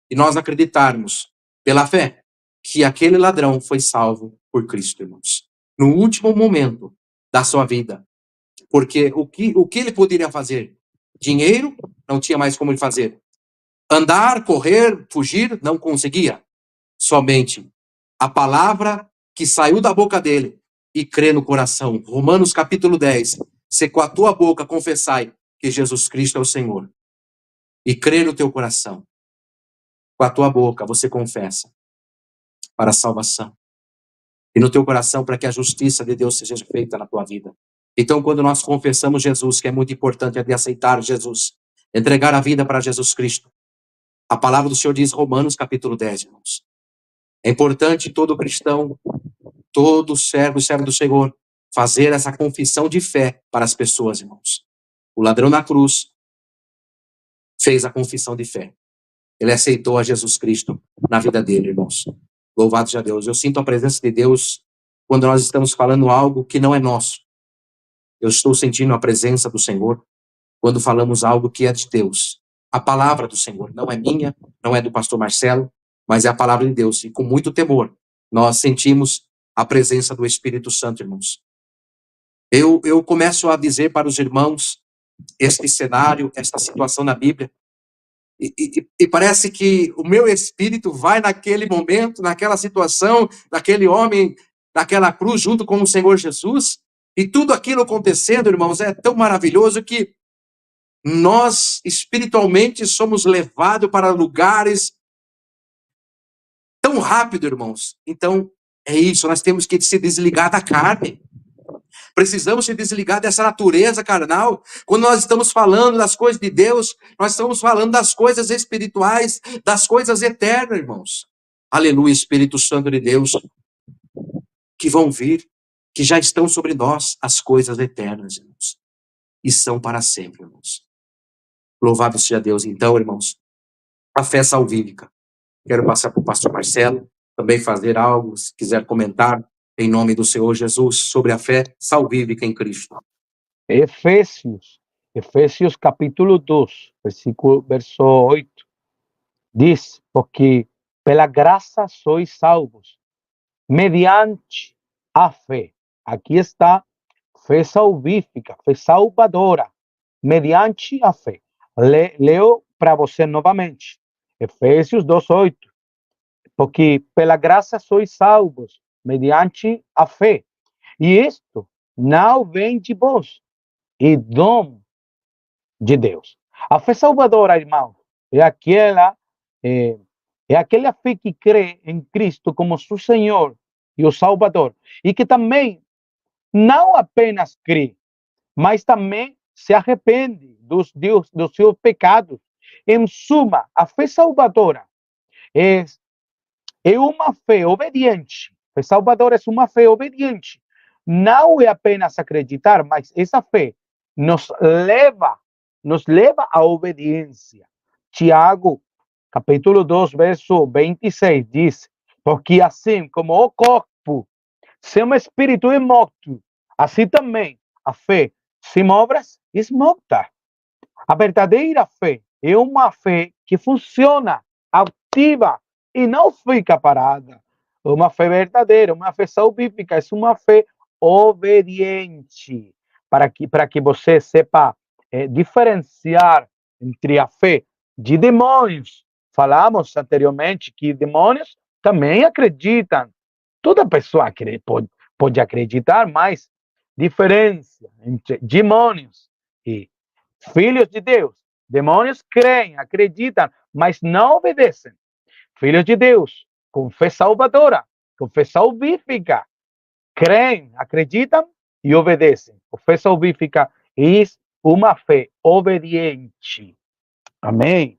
E nós acreditarmos, pela fé, que aquele ladrão foi salvo por Cristo, irmãos. No último momento da sua vida. Porque o que ele poderia fazer? Dinheiro, não tinha mais como ele fazer. Andar, correr, fugir, não conseguia. Somente a palavra que saiu da boca dele e crer no coração. Romanos capítulo 10. Se com a tua boca confessai que Jesus Cristo é o Senhor e crer no teu coração, com a tua boca você confessa para a salvação e no teu coração para que a justiça de Deus seja feita na tua vida. Então, quando nós confessamos Jesus, que é muito importante é de aceitar Jesus, entregar a vida para Jesus Cristo, a palavra do Senhor diz, Romanos capítulo 10, irmãos. É importante todo cristão, todo servo do Senhor, fazer essa confissão de fé para as pessoas, irmãos. O ladrão na cruz fez a confissão de fé. Ele aceitou a Jesus Cristo na vida dele, irmãos. Louvado seja Deus. Eu sinto a presença de Deus quando nós estamos falando algo que não é nosso. Eu estou sentindo a presença do Senhor quando falamos algo que é de Deus. A palavra do Senhor não é minha, não é do pastor Marcelo, mas é a palavra de Deus. E com muito temor, nós sentimos a presença do Espírito Santo, irmãos. Eu começo a dizer para os irmãos este cenário, esta situação na Bíblia, e parece que o meu espírito vai naquele momento, naquela situação, naquele homem, naquela cruz, junto com o Senhor Jesus, e tudo aquilo acontecendo, irmãos, é tão maravilhoso que nós espiritualmente somos levados para lugares tão rápido, irmãos. Então, É isso, nós temos que se desligar da carne. Precisamos se desligar dessa natureza carnal. Quando nós estamos falando das coisas de Deus, nós estamos falando das coisas espirituais, das coisas eternas, irmãos. Aleluia, Espírito Santo de Deus, que vão vir, que já estão sobre nós, as coisas eternas, irmãos. E são para sempre, irmãos. Louvado seja Deus. Então, irmãos, a fé salvífica. Quero passar para o pastor Marcelo, também fazer algo, se quiser comentar, em nome do Senhor Jesus, sobre a fé salvífica em Cristo. Efésios capítulo 2, verso 8, diz, porque pela graça sois salvos, mediante a fé. Aqui está, fé salvífica, fé salvadora, mediante a fé. Leo para você novamente, Efésios 2:8, porque pela graça sois salvos, mediante a fé. E isto não vem de vós, é dom de Deus. A fé salvadora, irmão, é aquela fé que crê em Cristo como seu Senhor e o Salvador, e que também não apenas crê, mas também se arrepende dos seus pecados. Em suma, a fé salvadora é uma fé obediente. A fé salvadora é uma fé obediente. Não é apenas acreditar, mas essa fé nos leva à obediência. Tiago, capítulo 2, verso 26, diz, porque assim como o corpo sem um espírito é morto, assim também a fé sem obras é morta. A verdadeira fé é uma fé que funciona, ativa e não fica parada. Uma fé verdadeira, uma fé salvífica, é uma fé obediente, para que você sepa diferenciar entre a fé de demônios. Falamos anteriormente que demônios também acreditam. Toda pessoa pode acreditar, mas diferença entre demônios e filhos de Deus. Demônios creem, acreditam, mas não obedecem. Filhos de Deus, com fé salvadora, com fé salvífica, creem, acreditam e obedecem. A fé salvífica é uma fé obediente. Amém.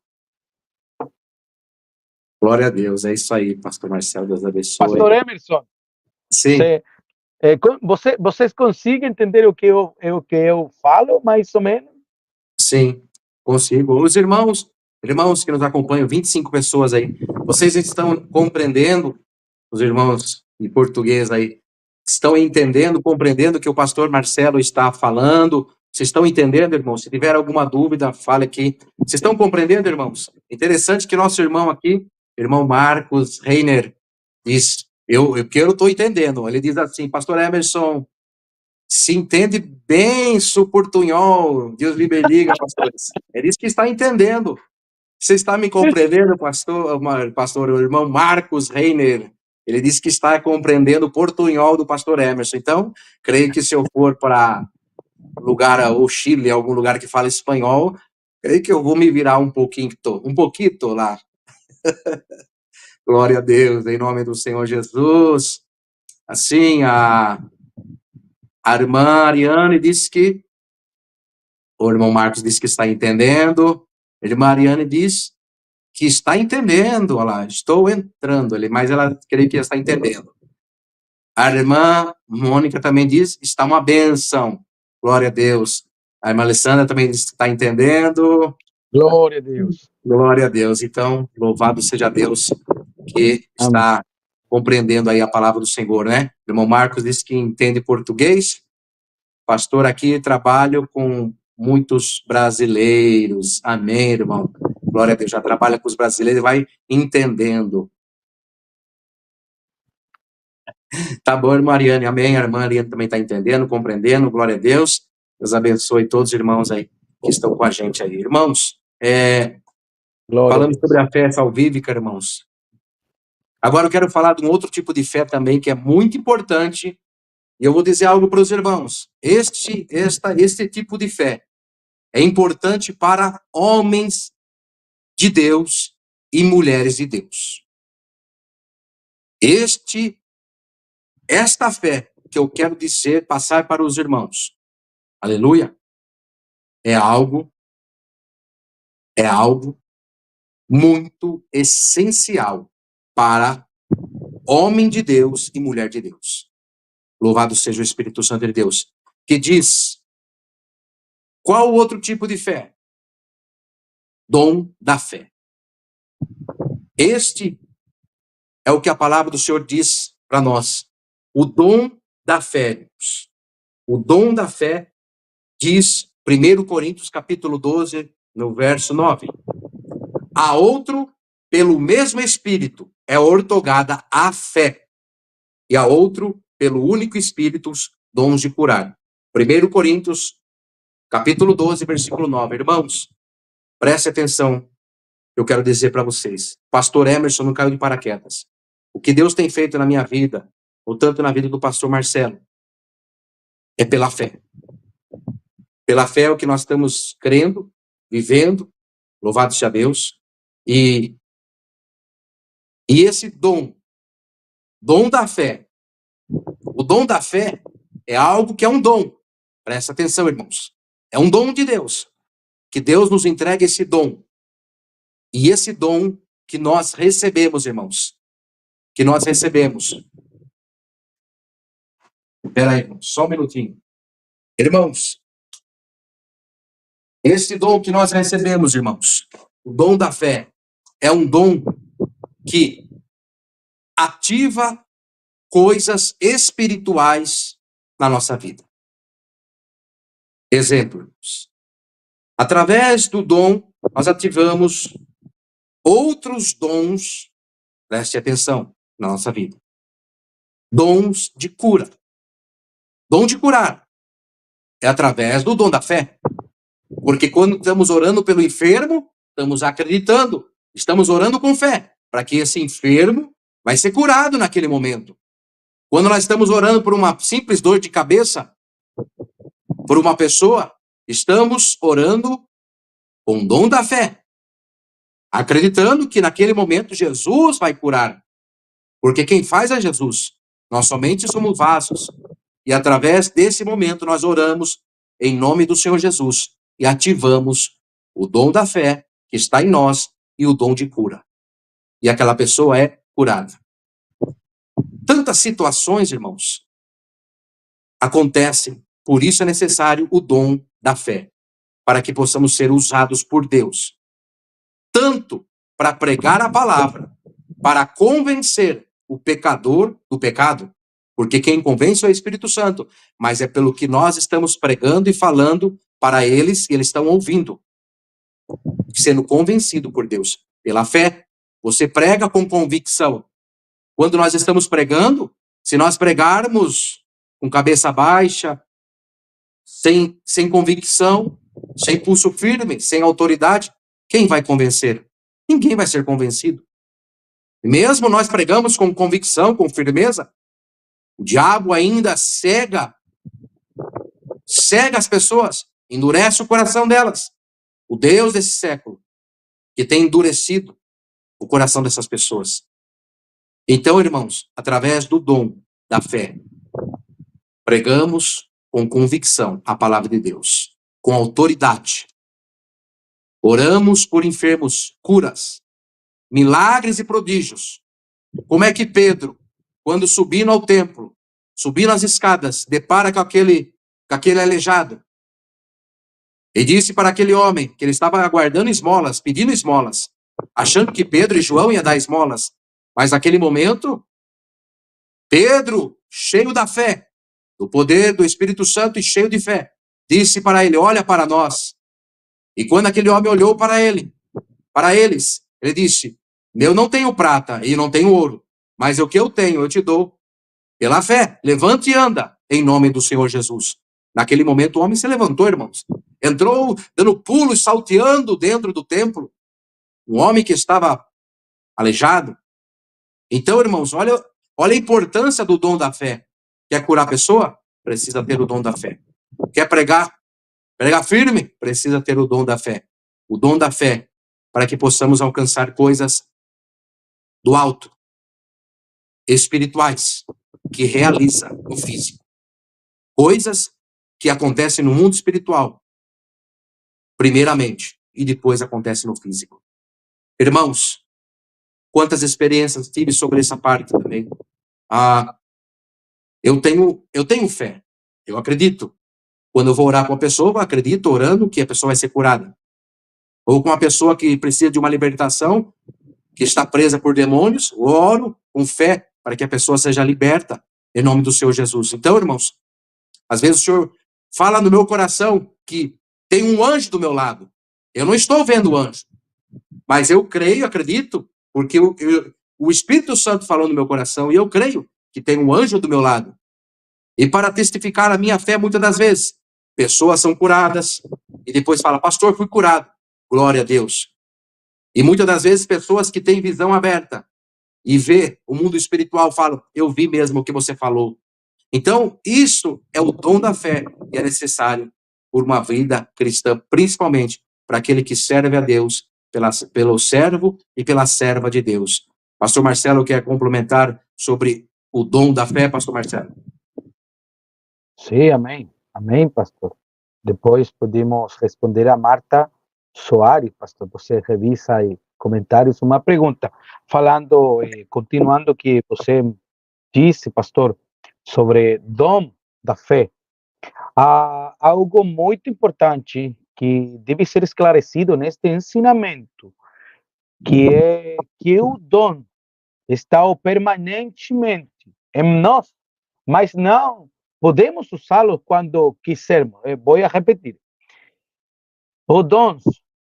Glória a Deus, é isso aí, pastor Marcelo, Deus abençoe. Pastor Emerson, sim. Vocês conseguem entender o que eu falo, mais ou menos? Sim, consigo. Os irmãos que nos acompanham, 25 pessoas aí, vocês estão compreendendo, os irmãos em português aí, estão entendendo, compreendendo o que o pastor Marcelo está falando? Vocês estão entendendo, irmãos? Se tiver alguma dúvida, fale aqui. Vocês estão compreendendo, irmãos? Interessante que nosso irmão aqui, irmão Marcos Reiner, diz, eu estou entendendo. Ele diz assim, pastor Emerson, se entende bem o portunhol, Deus me bendiga, pastores. Ele diz que está entendendo. Você está me compreendendo, pastor, o irmão Marcos Reiner? Ele disse que está compreendendo o portunhol do pastor Emerson. Então, creio que se eu for para lugar, ou Chile, algum lugar que fala espanhol, creio que eu vou me virar um pouquinho lá. Glória a Deus, em nome do Senhor Jesus. Assim, a irmã Ariane disse que o irmão Marcos disse que está entendendo. A irmã Ariane diz que está entendendo. Olha lá, estou entrando ali, mas ela creio que está entendendo. A irmã Mônica também diz está uma benção. Glória a Deus. A irmã Alessandra também diz que está entendendo. Glória a Deus. Glória a Deus. Então, louvado seja Deus que está compreendendo aí a palavra do Senhor, né? O irmão Marcos disse que entende português. Pastor, aqui trabalho com muitos brasileiros. Amém, irmão. Glória a Deus. Já trabalha com os brasileiros e vai entendendo. Tá bom, irmã Ariane. Amém. A irmã Ariane também está entendendo, compreendendo. Glória a Deus. Deus abençoe todos os irmãos aí que estão com a gente aí. Irmãos, falando sobre a fé salvífica, irmãos. Agora eu quero falar de um outro tipo de fé também que é muito importante. E eu vou dizer algo para os irmãos. Este tipo de fé é importante para homens de Deus e mulheres de Deus. Este Esta fé que eu quero dizer, passar para os irmãos, aleluia, é algo muito essencial para homem de Deus e mulher de Deus. Louvado seja o Espírito Santo de Deus, que diz, qual o outro tipo de fé? Dom da fé. Este é o que a palavra do Senhor diz para nós. O dom da fé. O dom da fé diz 1 Coríntios capítulo 12, no verso 9. A outro, pelo mesmo Espírito, é ortogada a fé. E a outro, pelo único Espírito, dons de curar. 1 Coríntios capítulo 12, versículo 9. Irmãos, preste atenção. Eu quero dizer para vocês. Pastor Emerson não caiu de paraquedas. O que Deus tem feito na minha vida, ou tanto na vida do pastor Marcelo, é pela fé. Pela fé é o que nós estamos crendo, vivendo, louvado seja Deus. E esse dom da fé, o dom da fé é algo que é um dom. Presta atenção, irmãos. É um dom de Deus, que Deus nos entrega esse dom. E esse dom que nós recebemos, irmãos, que nós recebemos. Espera aí, irmãos, só um minutinho. Irmãos, esse dom que nós recebemos, irmãos, o dom da fé, é um dom que ativa coisas espirituais na nossa vida. Exemplos. Através do dom, nós ativamos outros dons, preste atenção, na nossa vida. Dons de cura. Dom de curar é através do dom da fé. Porque quando estamos orando pelo enfermo, estamos acreditando, estamos orando com fé, para que esse enfermo vai ser curado naquele momento. Quando nós estamos orando por uma simples dor de cabeça, por uma pessoa, estamos orando com o dom da fé, acreditando que naquele momento Jesus vai curar. Porque quem faz é Jesus. Nós somente somos vasos. E através desse momento nós oramos em nome do Senhor Jesus e ativamos o dom da fé que está em nós e o dom de cura. E aquela pessoa é curada. Tantas situações, irmãos, acontecem. Por isso é necessário o dom da fé, para que possamos ser usados por Deus. Tanto para pregar a palavra, para convencer o pecador do pecado, porque quem convence é o Espírito Santo, mas é pelo que nós estamos pregando e falando para eles, e eles estão ouvindo, sendo convencido por Deus. Pela fé, você prega com convicção. Quando nós estamos pregando, se nós pregarmos com cabeça baixa, sem convicção, sem pulso firme, sem autoridade, quem vai convencer? Ninguém vai ser convencido. Mesmo nós pregamos com convicção, com firmeza, o diabo ainda cega as pessoas, endurece o coração delas. O Deus desse século, que tem endurecido o coração dessas pessoas. Então, irmãos, através do dom da fé, pregamos com convicção a palavra de Deus, com autoridade. Oramos por enfermos, curas, milagres e prodígios. Como é que Pedro, quando subindo ao templo, subindo as escadas, depara com aquele aleijado, e disse para aquele homem que ele estava aguardando esmolas, pedindo esmolas, achando que Pedro e João iam dar esmolas, mas naquele momento, Pedro, cheio da fé, do poder do Espírito Santo e cheio de fé, disse para ele, olha para nós. E quando aquele homem olhou para eles, ele disse, eu não tenho prata e não tenho ouro, mas o que eu tenho eu te dou. Pela fé, levante e anda, em nome do Senhor Jesus. Naquele momento o homem se levantou, irmãos. Entrou dando pulos, salteando dentro do templo. Um homem que estava aleijado. Então, irmãos, olha a importância do dom da fé. Quer curar a pessoa? Precisa ter o dom da fé. Quer pregar firme? Precisa ter o dom da fé. O dom da fé, para que possamos alcançar coisas do alto, espirituais. que realiza no físico. Coisas que acontecem no mundo espiritual, primeiramente, e depois acontecem no físico. Irmãos, quantas experiências tive sobre essa parte também. Eu tenho fé, eu acredito. Quando eu vou orar com uma pessoa, eu acredito, orando, que a pessoa vai ser curada. Ou com uma pessoa que precisa de uma libertação, que está presa por demônios, eu oro com fé para que a pessoa seja liberta em nome do Senhor Jesus. Então, irmãos, às vezes o Senhor fala no meu coração que tem um anjo do meu lado. Eu não estou vendo o anjo, mas eu creio, acredito, porque o Espírito Santo falou no meu coração e eu creio que tem um anjo do meu lado. E para testificar a minha fé, muitas das vezes, pessoas são curadas e depois falam, pastor, fui curado. Glória a Deus. E muitas das vezes, pessoas que têm visão aberta e vê o mundo espiritual falam, eu vi mesmo o que você falou. Então, isso é o dom da fé e é necessário por uma vida cristã, principalmente para aquele que serve a Deus, pelo servo e pela serva de Deus. Pastor Marcelo quer complementar sobre o dom da fé, pastor Marcelo? Sim, amém. Amém, pastor. Depois podemos responder a Marta Soares, pastor. Você revisa aí comentários. Uma pergunta, falando, continuando o que você disse, pastor, sobre dom da fé. Há algo muito importante que deve ser esclarecido neste ensinamento, que é que o dom está permanentemente em nós, mas não podemos usá-lo quando quisermos. Vou repetir. Os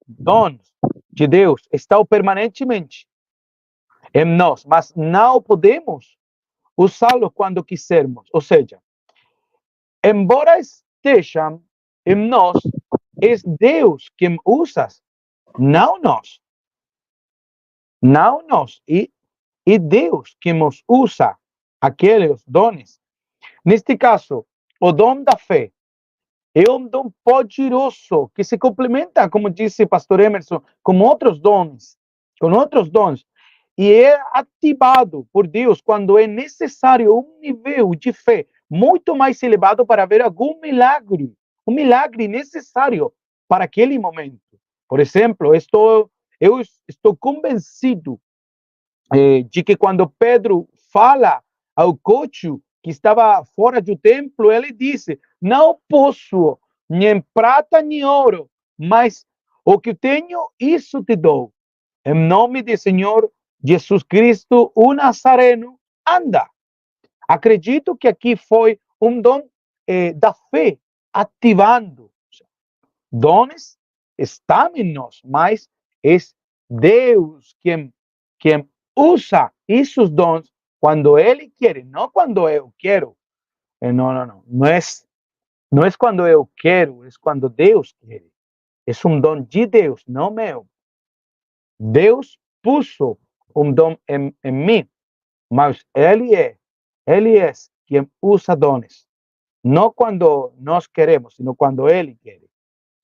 dons de Deus estão permanentemente em nós, mas não podemos usá-los quando quisermos. Ou seja, embora estejam em nós, é Deus quem usa, não nós. Não nós. E Deus quem nos usa aqueles dons. Neste caso, o dom da fé é um dom poderoso que se complementa, como disse pastor Emerson, com outros dons, e é ativado por Deus quando é necessário um nível de fé muito mais elevado para ver algum milagre, um milagre necessário para aquele momento. Por exemplo, eu estou convencido de que quando Pedro fala ao cocho que estava fora do templo, ele disse, não posso nem prata nem ouro, mas o que tenho, isso te dou. Em nome do Senhor Jesus Cristo, o Nazareno, anda. Acredito que aqui foi um dom da fé, ativando. Dones estão em nós, mas é Deus quem usa esses dons quando Ele quer, não quando eu quero. Não. Não é quando eu quero, é quando Deus quer. É um dom de Deus, não meu. Deus puso um dom em mim, mas Ele é quem usa dones. Não quando nós queremos, sino quando Ele quer.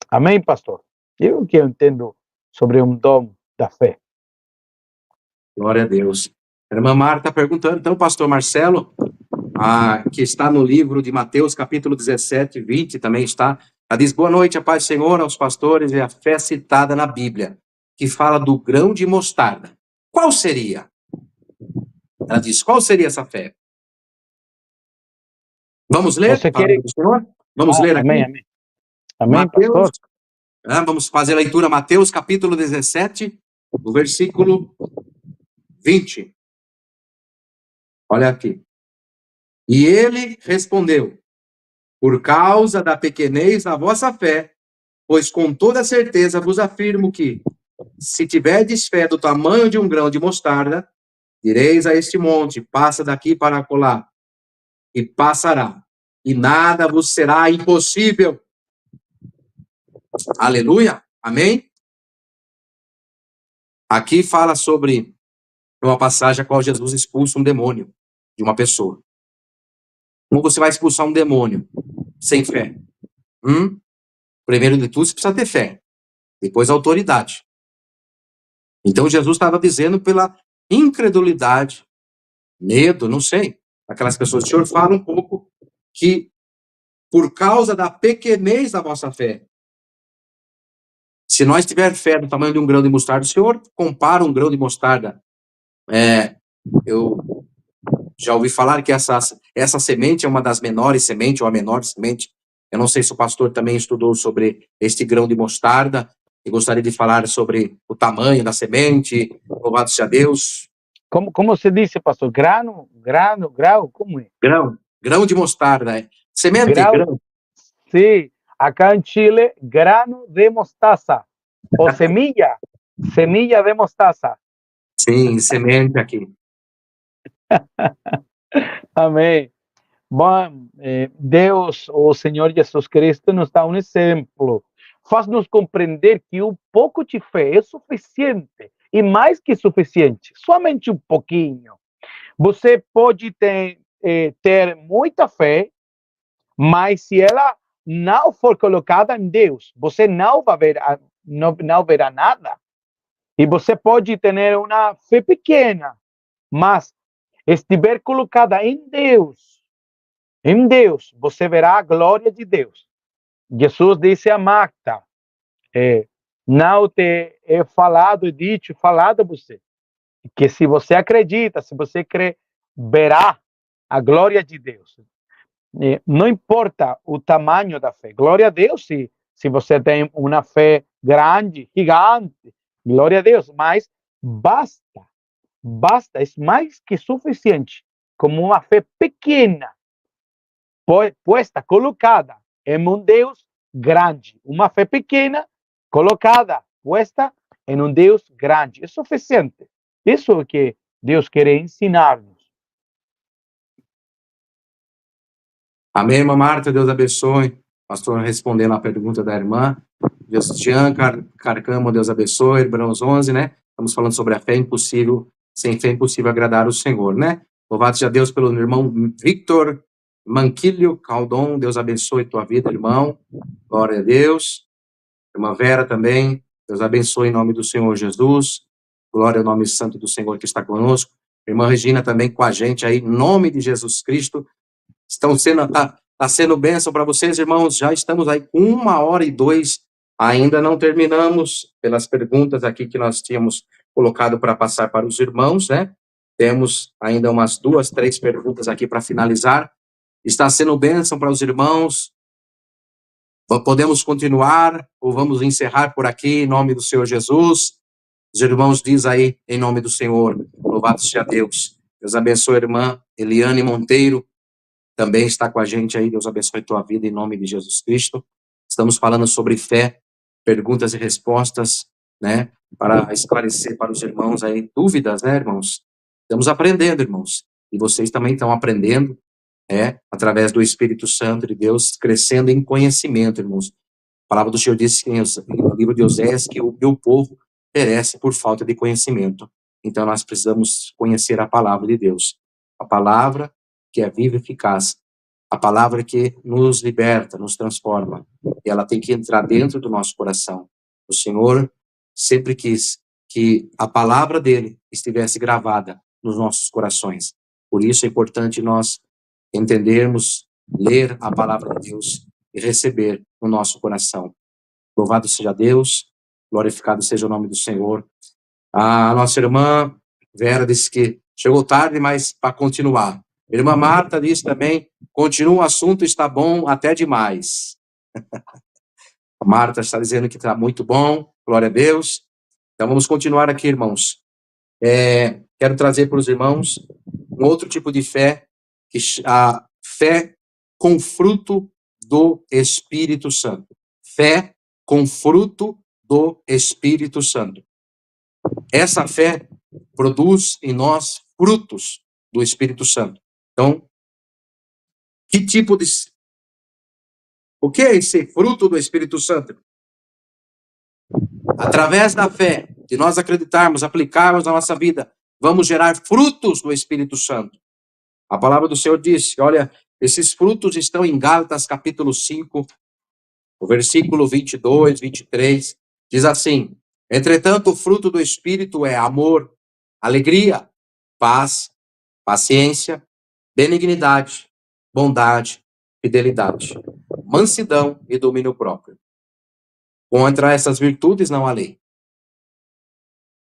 Amém, pastor? Eu que entendo sobre um dom da fé. Glória a Deus. A irmã Marta perguntando, então, pastor Marcelo, que está no livro de Mateus, capítulo 17, 20, também está. Ela diz, boa noite, a paz do Senhor, aos pastores e a fé citada na Bíblia, que fala do grão de mostarda. Qual seria? Ela diz, qual seria essa fé? Vamos ler? Você quer... Senhor? Vamos ler aqui? Amém. Amém, Mateus, pastor. Vamos fazer a leitura, Mateus, capítulo 17, no versículo 20. Olha aqui. E ele respondeu, por causa da pequenez da vossa fé, pois com toda certeza vos afirmo que, se tiverdes fé do tamanho de um grão de mostarda, direis a este monte, passa daqui para acolá, e passará, e nada vos será impossível. Aleluia, amém? Aqui fala sobre uma passagem a qual Jesus expulsa um demônio de uma pessoa. Como você vai expulsar um demônio sem fé? Primeiro de tudo, você precisa ter fé. Depois, autoridade. Então, Jesus estava dizendo pela incredulidade, medo, não sei. aquelas pessoas. O Senhor fala um pouco que, por causa da pequenez da vossa fé, se nós tiver fé do tamanho de um grão de mostarda, o Senhor compara um grão de mostarda. Eu já ouvi falar que essa semente é uma das menores sementes, ou a menor semente. Eu não sei se o pastor também estudou sobre este grão de mostarda, e gostaria de falar sobre o tamanho da semente. Louvado seja Deus. Como se disse, pastor? Grano, grau, como é? Grão de mostarda. Semente, grão. Sim, acá em Chile, grano de mostaza, ou semilla de mostaza. Sim, semente aqui. Amém. Bom, Deus, o Senhor Jesus Cristo, nos dá um exemplo. Faz-nos compreender que um pouco de fé é suficiente, e mais que suficiente, somente um pouquinho. Você pode ter muita fé, mas se ela não for colocada em Deus, você não vai ver, não verá nada. E você pode ter uma fé pequena, mas estiver colocada em Deus, você verá a glória de Deus. Jesus disse a Marta, não te é falado a você, que se você acredita, se você crê, verá a glória de Deus. Não importa o tamanho da fé. Glória a Deus se você tem uma fé grande, gigante. Glória a Deus. Mas basta, é mais que suficiente. Como uma fé pequena, posta, colocada em um Deus grande. Uma fé pequena, colocada, posta em um Deus grande. É suficiente. Isso é o que Deus quer ensinar-nos. Amém, irmã Marta, Deus abençoe. Pastor, respondendo à pergunta da irmã. Jean Carcamo, Deus abençoe. Hebreus 11, né? Estamos falando sobre a fé impossível. Sem fé é impossível agradar o Senhor, né? Louvado seja Deus pelo irmão Victor Manquilho Caldon. Deus abençoe tua vida, irmão. Glória a Deus. Irmã Vera também. Deus abençoe em nome do Senhor Jesus. Glória ao nome santo do Senhor que está conosco. Irmã Regina também com a gente aí, em nome de Jesus Cristo. Tá sendo bênção para vocês, irmãos. Já estamos aí com 1h02. Ainda não terminamos pelas perguntas aqui que nós tínhamos colocado para passar para os irmãos, né? Temos ainda umas 2, 3 perguntas aqui para finalizar. Está sendo bênção para os irmãos. Podemos continuar ou vamos encerrar por aqui em nome do Senhor Jesus? Os irmãos diz aí em nome do Senhor. Louvado seja Deus. Deus abençoe a irmã Eliane Monteiro. Também está com a gente aí, Deus abençoe a tua vida em nome de Jesus Cristo. Estamos falando sobre fé, perguntas e respostas, né, para esclarecer para os irmãos aí dúvidas, né, irmãos? Estamos aprendendo, irmãos, e vocês também estão aprendendo, através do Espírito Santo de Deus, crescendo em conhecimento, irmãos. A palavra do Senhor diz no livro de Oséias que o meu povo perece por falta de conhecimento. Então nós precisamos conhecer a palavra de Deus. A palavra que é viva e eficaz, a palavra que nos liberta, nos transforma, e ela tem que entrar dentro do nosso coração. O Senhor sempre quis que a palavra dele estivesse gravada nos nossos corações. Por isso é importante nós entendermos, ler a palavra de Deus e receber no nosso coração. Louvado seja Deus, glorificado seja o nome do Senhor. A nossa irmã Vera disse que chegou tarde, mas para continuar. Irmã Marta disse também, continua o assunto, está bom até demais. A Marta está dizendo que está muito bom, glória a Deus. Então vamos continuar aqui, irmãos. Quero trazer para os irmãos um outro tipo de fé, a fé com fruto do Espírito Santo. Fé com fruto do Espírito Santo. Essa fé produz em nós frutos do Espírito Santo. Então, o que é esse fruto do Espírito Santo? Através da fé, que nós acreditarmos, aplicarmos na nossa vida, vamos gerar frutos do Espírito Santo. A palavra do Senhor diz, olha, esses frutos estão em Gálatas capítulo 5, o versículo 22, 23, diz assim, entretanto, o fruto do Espírito é amor, alegria, paz, paciência, benignidade, bondade, fidelidade, mansidão e domínio próprio. Contra essas virtudes não há lei.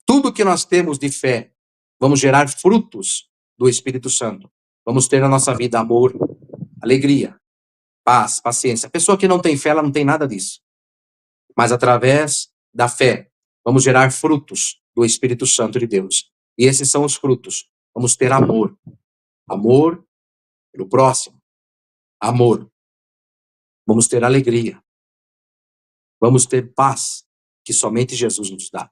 Tudo que nós temos de fé, vamos gerar frutos do Espírito Santo. Vamos ter na nossa vida amor, alegria, paz, paciência. A pessoa que não tem fé, ela não tem nada disso. Mas através da fé, vamos gerar frutos do Espírito Santo de Deus. E esses são os frutos. Vamos ter amor. Amor pelo próximo. Amor. Vamos ter alegria. Vamos ter paz, que somente Jesus nos dá.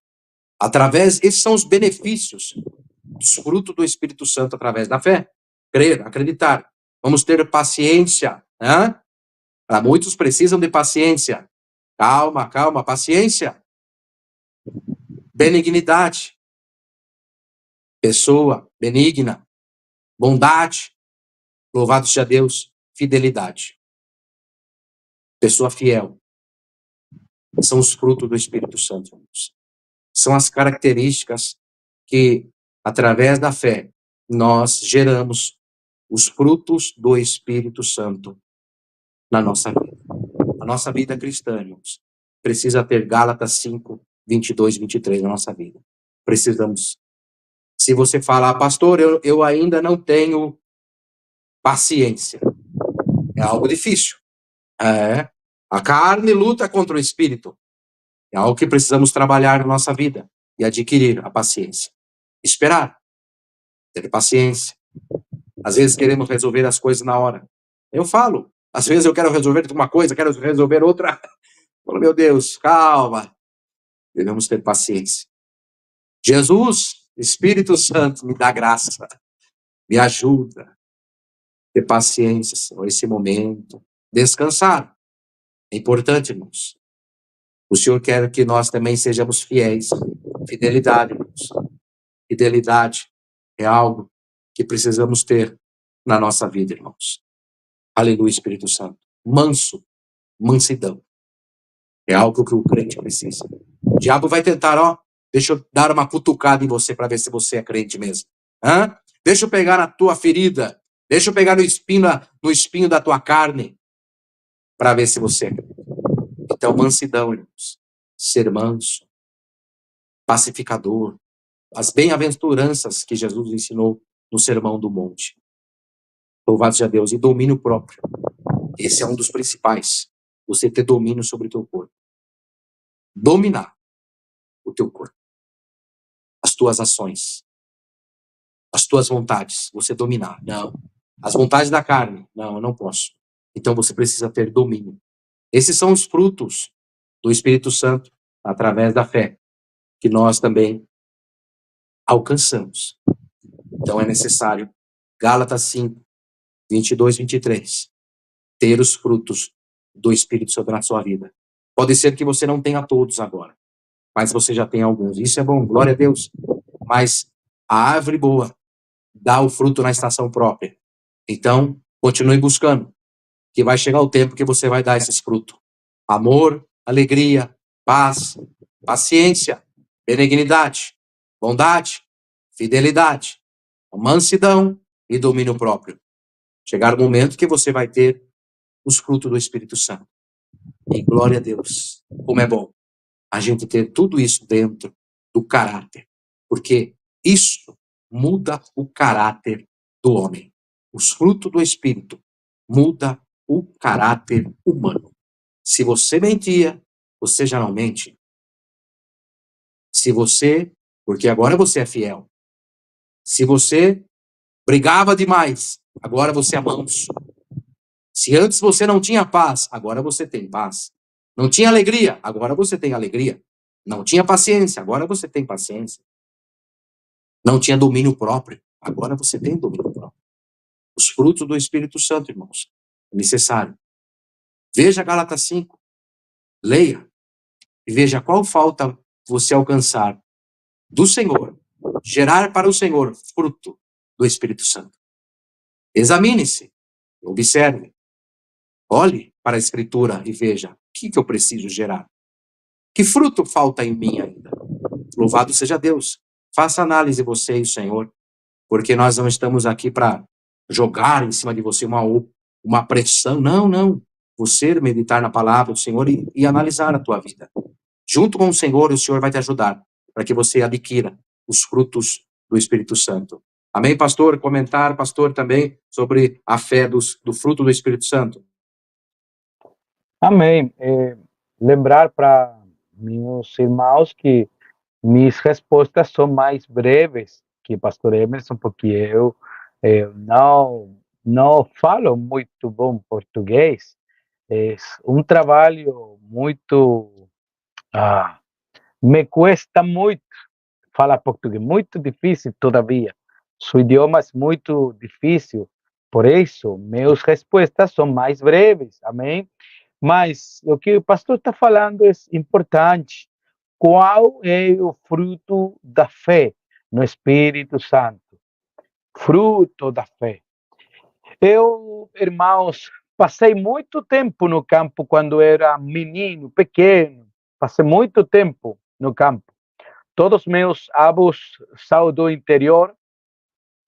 Esses são os benefícios dos frutos do Espírito Santo através da fé. Crer, acreditar. Vamos ter paciência. Né? Muitos precisam de paciência. Calma, paciência. Benignidade. Pessoa benigna. Bondade. Louvado seja Deus. Fidelidade. Pessoa fiel. São os frutos do Espírito Santo. São as características que, através da fé, nós geramos os frutos do Espírito Santo na nossa vida. A nossa vida cristã, irmãos, precisa ter Gálatas 5, 22, 23 na nossa vida. Precisamos. Se você falar, pastor, eu ainda não tenho paciência. É algo difícil. A carne luta contra o Espírito. É algo que precisamos trabalhar na nossa vida e adquirir a paciência. Esperar. Ter paciência. Às vezes queremos resolver as coisas na hora. Eu falo. Às vezes eu quero resolver uma coisa, quero resolver outra. Falo, meu Deus, calma. Devemos ter paciência. Jesus, Espírito Santo, me dá graça. Me ajuda. Ter paciência, Senhor, esse momento. Descansar. É importante, irmãos. O Senhor quer que nós também sejamos fiéis. Fidelidade, irmãos. Fidelidade é algo que precisamos ter na nossa vida, irmãos. Aleluia, Espírito Santo. Mansidão. É algo que o crente precisa. O diabo vai tentar, deixa eu dar uma cutucada em você para ver se você é crente mesmo. Deixa eu pegar na tua ferida. Deixa eu pegar no espinho da tua carne para ver se você é crente. Então, mansidão, irmãos. Ser manso. Pacificador. As bem-aventuranças que Jesus ensinou no Sermão do Monte. Louvado seja Deus. E domínio próprio. Esse é um dos principais. Você ter domínio sobre o teu corpo. Dominar o teu corpo. As tuas ações. As tuas vontades. Você dominar. Não. As vontades da carne. Não, eu não posso. Então você precisa ter domínio. Esses são os frutos do Espírito Santo através da fé que nós também alcançamos. Então é necessário, Gálatas 5, 22, 23, ter os frutos do Espírito Santo na sua vida. Pode ser que você não tenha todos agora, mas você já tem alguns. Isso é bom, glória a Deus. Mas a árvore boa dá o fruto na estação própria. Então, continue buscando, que vai chegar o tempo que você vai dar esses frutos. Amor, alegria, paz, paciência, benignidade, bondade, fidelidade, mansidão e domínio próprio. Chegar o momento que você vai ter os frutos do Espírito Santo. E glória a Deus, como é bom a gente ter tudo isso dentro do caráter, porque isso muda o caráter do homem. Os frutos do Espírito muda o caráter humano. Se você mentia, você já não mente. Porque agora você é fiel. Se você brigava demais, agora você é manso. Se antes você não tinha paz, agora você tem paz. Não tinha alegria, agora você tem alegria. Não tinha paciência, agora você tem paciência. Não tinha domínio próprio, agora você tem domínio próprio. Os frutos do Espírito Santo, irmãos, é necessário. Veja Gálatas 5, leia e veja qual falta você alcançar do Senhor, gerar para o Senhor fruto do Espírito Santo. Examine-se, observe, olhe para a Escritura e veja o que eu preciso gerar. Que fruto falta em mim ainda? Louvado seja Deus. Faça análise você e o Senhor, porque nós não estamos aqui para jogar em cima de você uma pressão. Não, não. Você meditar na palavra do Senhor e analisar a tua vida. Junto com o Senhor vai te ajudar para que você adquira os frutos do Espírito Santo. Amém, pastor? Comentar, pastor, também sobre a fé do fruto do Espírito Santo. Amém. Lembrar para meus irmãos que minhas respostas são mais breves que pastor Emerson, porque eu não falo muito bom português. É um trabalho muito... me cuesta muito falar português, muito difícil todavia. Seu idioma é muito difícil, por isso, minhas respostas são mais breves, amém? Mas o que o pastor está falando é importante. Qual é o fruto da fé no Espírito Santo? Fruto da fé. Eu, irmãos, passei muito tempo no campo quando era menino, pequeno. Passei muito tempo no campo. Todos meus avós são do interior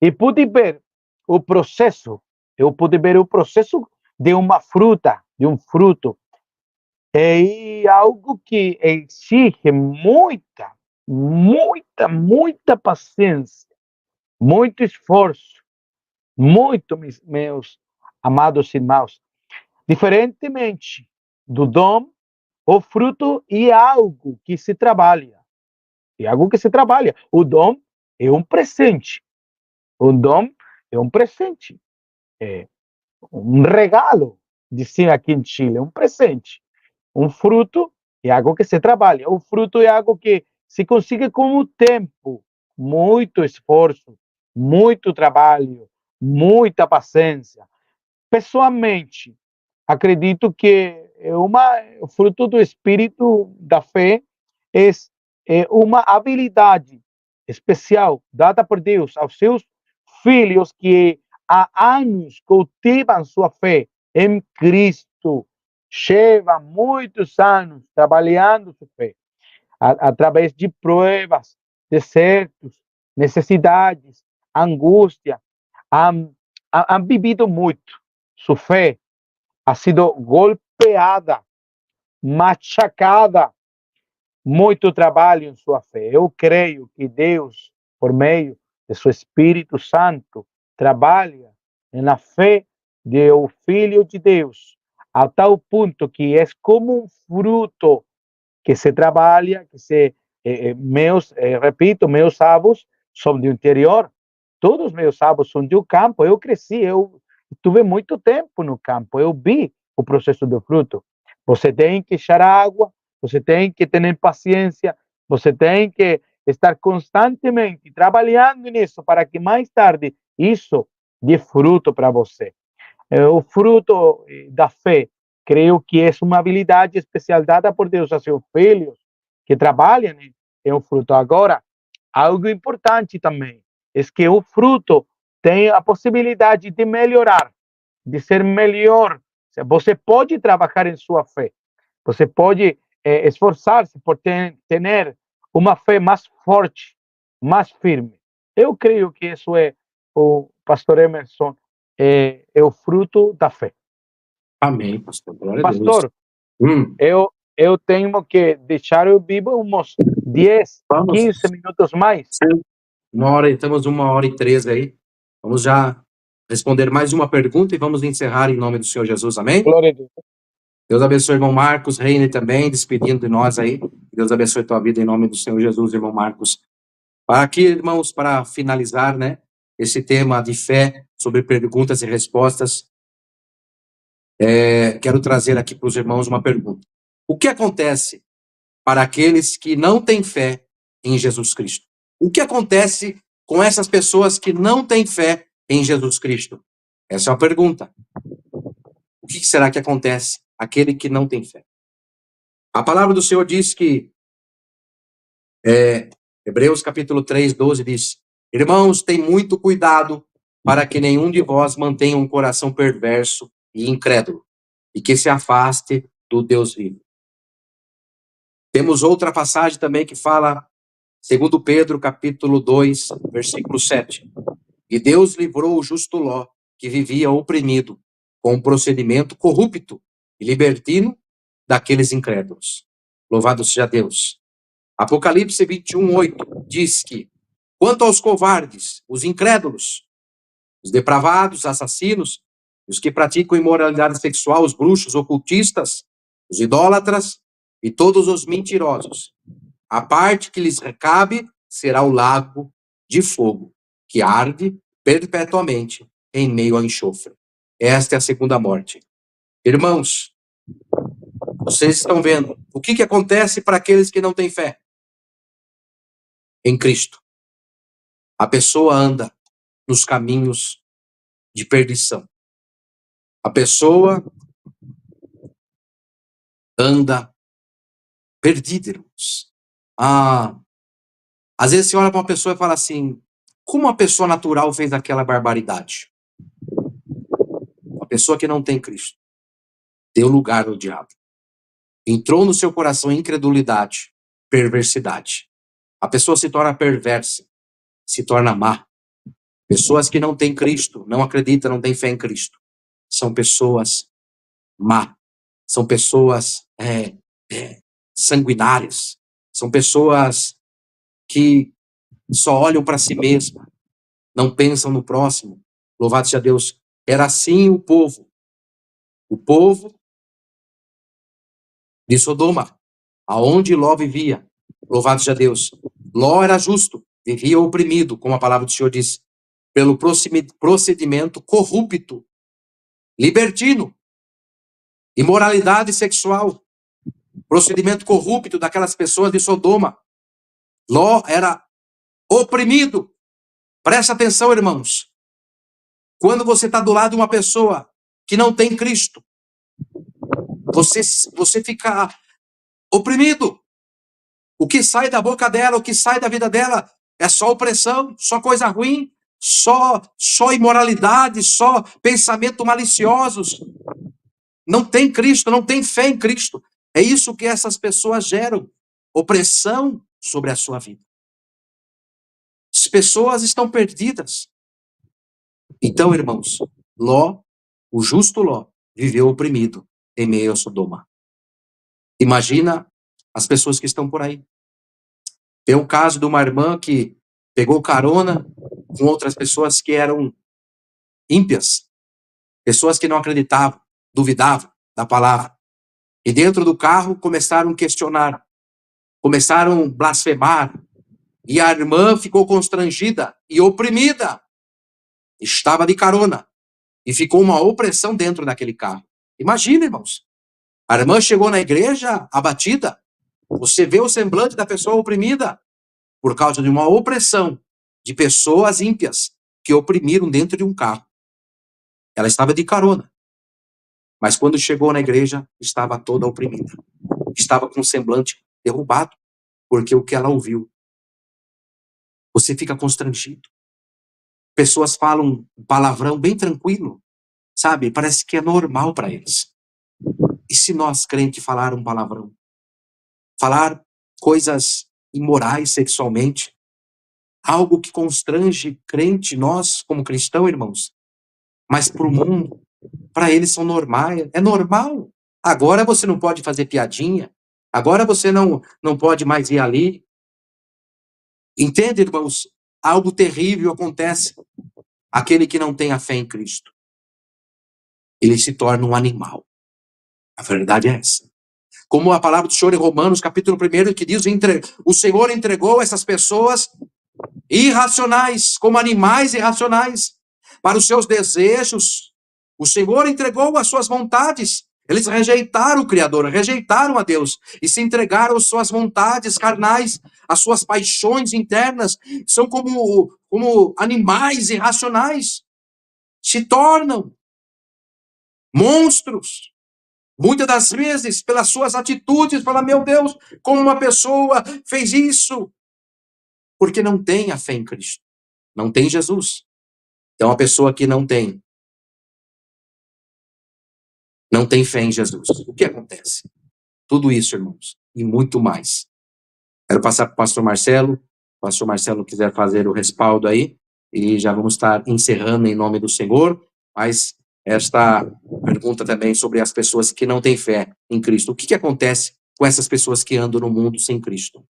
e pude ver o processo. Eu pude ver o processo de uma fruta, de um fruto. É algo que exige muita paciência, muito esforço, muito, meus amados irmãos. Diferentemente do dom, o fruto é algo que se trabalha. É algo que se trabalha. O dom é um presente. O dom é um presente. É um regalo, dizem aqui em Chile, um presente. Um fruto é algo que se trabalha. O fruto é algo que se consegue com o tempo, muito esforço, muito trabalho, muita paciência. Pessoalmente, acredito que o fruto do espírito da fé é uma habilidade especial dada por Deus aos seus filhos que há anos cultivam sua fé em Cristo. Chega muitos anos trabalhando sua fé através de provas, desertos, necessidades, angústia. Han vivido muito. Sua fé ha sido golpeada, machacada. Muito trabalho em sua fé. Eu creio que Deus, por meio de seu Espírito Santo, trabalha na fé do Filho de Deus, a tal ponto que é como um fruto que se trabalha, que se repito, meus avós são do interior, todos meus avós são do campo. Eu cresci, eu tive muito tempo no campo, eu vi o processo do fruto. Você tem que echar água, você tem que ter paciência, você tem que estar constantemente trabalhando nisso para que mais tarde isso dê fruto para você. O fruto da fé, creio que é uma habilidade especial dada por Deus a seus filhos que trabalham em um fruto. Agora, algo importante também é que o fruto tem a possibilidade de melhorar, de ser melhor. Você pode trabalhar em sua fé, você pode esforçar-se por ter uma fé mais forte, mais firme. Eu creio que isso é o pastor Emerson, é o fruto da fé. Amém, pastor. Glória a Deus. Pastor, eu tenho que deixar o vivo uns 10, 15 minutos mais. Sim. Estamos 1h13 aí. Vamos já responder mais uma pergunta e vamos encerrar em nome do Senhor Jesus. Amém? Glória a Deus. Deus abençoe, irmão Marcos, Reine também, despedindo de nós aí. Deus abençoe tua vida em nome do Senhor Jesus, irmão Marcos. Aqui, irmãos, para finalizar, né, esse tema de fé sobre perguntas e respostas, quero trazer aqui para os irmãos uma pergunta. O que acontece para aqueles que não têm fé em Jesus Cristo? O que acontece com essas pessoas que não têm fé em Jesus Cristo? Essa é a pergunta. O que será que acontece àquele que não tem fé? A palavra do Senhor diz que, Hebreus capítulo 3, 12 diz: irmãos, tem muito cuidado para que nenhum de vós mantenha um coração perverso e incrédulo, e que se afaste do Deus vivo. Temos outra passagem também que fala, segundo Pedro capítulo 2, versículo 7. E Deus livrou o justo Ló que vivia oprimido, com um procedimento corrupto e libertino daqueles incrédulos. Louvado seja Deus. Apocalipse 21:8 diz que, quanto aos covardes, os incrédulos, os depravados, assassinos, os que praticam imoralidade sexual, os bruxos, ocultistas, os idólatras e todos os mentirosos, a parte que lhes recabe será o lago de fogo, que arde perpetuamente em meio ao enxofre. Esta é a segunda morte. Irmãos, vocês estão vendo o que acontece para aqueles que não têm fé em Cristo. A pessoa anda nos caminhos de perdição. A pessoa anda perdida, irmãos. Às vezes você olha para uma pessoa e fala assim, como a pessoa natural fez aquela barbaridade? Uma pessoa que não tem Cristo deu lugar ao diabo. Entrou no seu coração incredulidade, perversidade. A pessoa se torna perversa, se torna má. Pessoas que não têm Cristo, não acreditam, não têm fé em Cristo, são pessoas má. São pessoas sanguinárias. São pessoas que só olham para si mesmas, não pensam no próximo. Louvado seja Deus. Era assim o povo de Sodoma, aonde Ló vivia. Louvado seja Deus. Ló era justo, vivia oprimido, como a palavra do Senhor diz, pelo procedimento corrupto, libertino, imoralidade sexual, procedimento corrupto daquelas pessoas de Sodoma. Ló era oprimido. Presta atenção, irmãos. Quando você está do lado de uma pessoa que não tem Cristo, você fica oprimido. O que sai da boca dela, o que sai da vida dela é só opressão, só coisa ruim, só imoralidade, só pensamento maliciosos. Não tem Cristo, não tem fé em Cristo. É isso que essas pessoas geram, opressão sobre a sua vida. As pessoas estão perdidas. Então, irmãos, Ló, o justo Ló, viveu oprimido em meio a Sodoma. Imagina as pessoas que estão por aí. Tem um caso de uma irmã que pegou carona com outras pessoas que eram ímpias, pessoas que não acreditavam, duvidavam da palavra. E dentro do carro começaram a questionar, começaram a blasfemar, e a irmã ficou constrangida e oprimida. Estava de carona e ficou uma opressão dentro daquele carro. Imagina, irmãos. A irmã chegou na igreja abatida. Você vê o semblante da pessoa oprimida por causa de uma opressão de pessoas ímpias que oprimiram dentro de um carro. Ela estava de carona. Mas quando chegou na igreja, estava toda oprimida. Estava com o semblante derrubado, porque o que ela ouviu. Você fica constrangido. Pessoas falam um palavrão bem tranquilo, sabe? Parece que é normal para eles. E se nós, crentes, falar um palavrão? Falar coisas imorais sexualmente? Algo que constrange crente, nós como cristão, irmãos? Mas para o mundo, para eles são normais. É normal. Agora você não pode fazer piadinha. Agora você não pode mais ir ali. Entende, irmãos? Algo terrível acontece. Aquele que não tem a fé em Cristo, ele se torna um animal. A verdade é essa. Como a palavra do Senhor em Romanos, capítulo 1, que diz, o Senhor entregou essas pessoas irracionais, como animais irracionais, para os seus desejos. O Senhor entregou as suas vontades. Eles rejeitaram o Criador, rejeitaram a Deus e se entregaram às suas vontades carnais, às suas paixões internas. São como animais irracionais. Se tornam monstros. Muitas das vezes, pelas suas atitudes, fala, meu Deus, como uma pessoa fez isso? Porque não tem a fé em Cristo. Não tem Jesus. Então, a pessoa que não tem fé em Jesus. O que acontece? Tudo isso, irmãos, e muito mais. Quero passar para o pastor Marcelo. Se o pastor Marcelo quiser fazer o respaldo aí, e já vamos estar encerrando em nome do Senhor. mas esta pergunta também sobre as pessoas que não têm fé em Cristo. O que acontece com essas pessoas que andam no mundo sem Cristo?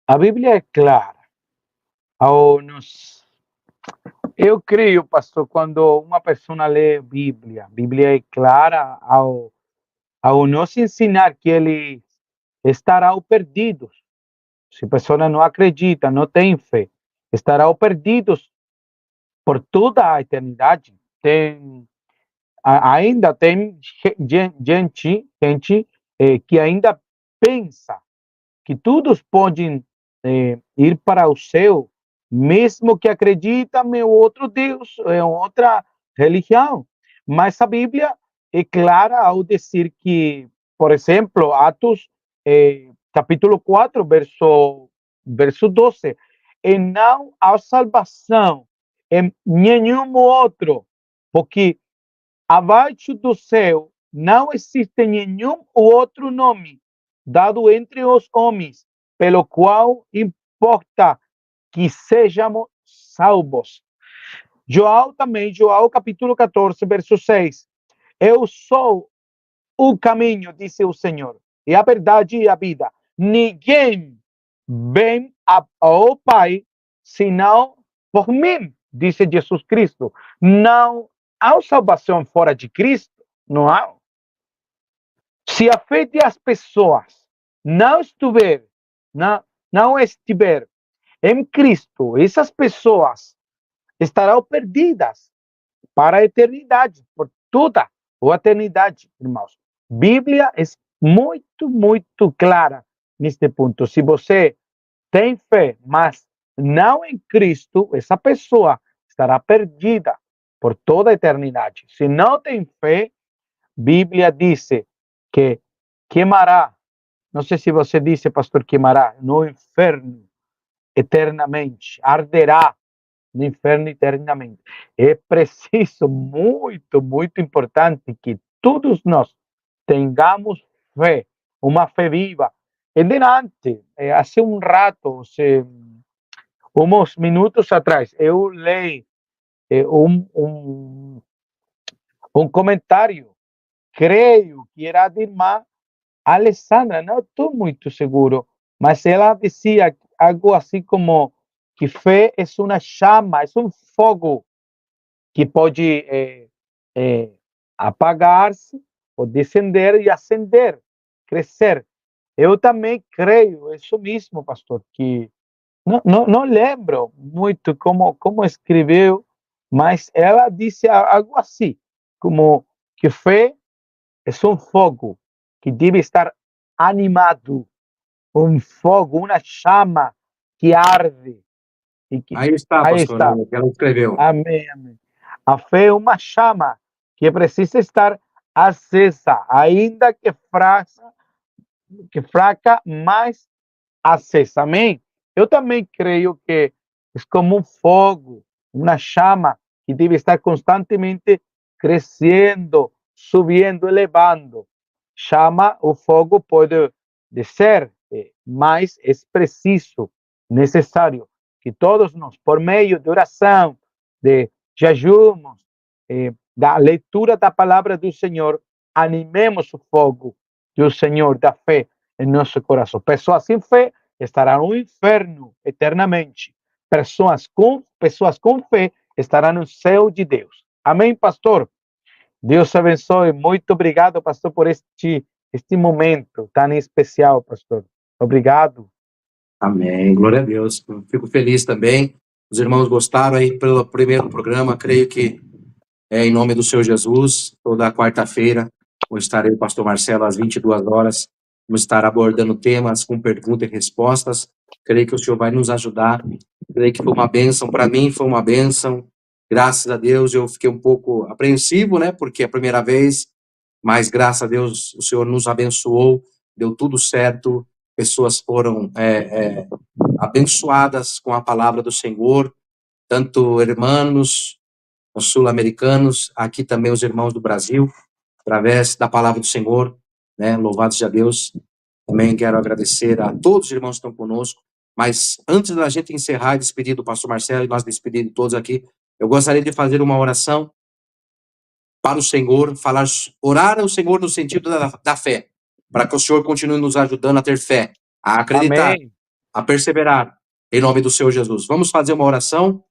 A Bíblia é clara. Eu creio, pastor, quando uma pessoa lê a Bíblia é clara ao nos ensinar que eles estarão perdidos. Se a pessoa não acredita, não tem fé, estarão perdidos por toda a eternidade. Ainda tem gente que ainda pensa que todos podem ir para o céu, mesmo que acreditam em outro Deus, em outra religião. Mas a Bíblia é clara ao dizer que, por exemplo, Atos capítulo 4, verso 12, e não há salvação em nenhum outro, porque abaixo do céu não existe nenhum outro nome dado entre os homens, pelo qual importa que sejamos salvos. João capítulo 14, verso 6. Eu sou o caminho, disse o Senhor, e a verdade e a vida. Ninguém vem ao Pai senão por mim, disse Jesus Cristo. Não há salvação fora de Cristo, não há. Se a fé das pessoas não estiver em Cristo, essas pessoas estarão perdidas para a eternidade, por toda a eternidade, irmãos. Bíblia é muito, muito clara neste ponto. Se você tem fé, mas não em Cristo, essa pessoa estará perdida por toda a eternidade. Se não tem fé, Bíblia diz que queimará, não sei se você disse, pastor, queimará no inferno eternamente, arderá no inferno eternamente. É preciso, muito, muito importante, que todos nós tenhamos fé, uma fé viva. E delante, há um rato, uns minutos atrás, eu li um comentário, creio que era de irmã Alessandra, não estou muito seguro, mas ela dizia algo assim como que fé é uma chama, é um fogo que pode apagar-se, ou descender e acender, crescer. Eu também creio, isso mesmo, pastor, que não lembro muito como escreveu, mas ela disse algo assim, como que fé é um fogo que deve estar animado, um fogo, uma chama que arde. Aí está, Aí pastor, está. o que ela escreveu. Amém, amém. A fé é uma chama que precisa estar acesa, ainda que fraca, mas acesa. Amém? Eu também creio que é como um fogo, uma chama que deve estar constantemente crescendo, subindo, elevando. Chama, o fogo pode descer, mas é preciso, necessário que todos nós, por meio de oração, de jejuns, da leitura da palavra do Senhor, animemos o fogo do Senhor, da fé em nosso coração. Pessoas sem fé estarão no inferno eternamente. Pessoas com fé estarão no céu de Deus. Amém, pastor? Deus abençoe. Muito obrigado, pastor, por este momento tão especial, pastor. Obrigado. Amém, glória a Deus. Eu fico feliz também. Os irmãos gostaram aí pelo primeiro programa, creio que é em nome do Senhor Jesus. Toda quarta-feira eu estarei, o pastor Marcelo, às 22 horas. Vamos estar abordando temas com perguntas e respostas. Creio que o Senhor vai nos ajudar. Creio que foi uma bênção, para mim foi uma bênção. Graças a Deus eu fiquei um pouco apreensivo, né? Porque é a primeira vez, mas graças a Deus o Senhor nos abençoou, deu tudo certo. Pessoas foram abençoadas com a palavra do Senhor, tanto irmãos, os sul-americanos, aqui também os irmãos do Brasil, através da palavra do Senhor, né? Louvado seja Deus. Também quero agradecer a todos os irmãos que estão conosco, mas antes da gente encerrar e despedir do pastor Marcelo, e nós despedir de todos aqui, Eu gostaria de fazer uma oração para o Senhor, orar ao Senhor no sentido da fé, para que o Senhor continue nos ajudando a ter fé, a acreditar, Amém. a perseverar, em nome do Senhor Jesus. Vamos fazer uma oração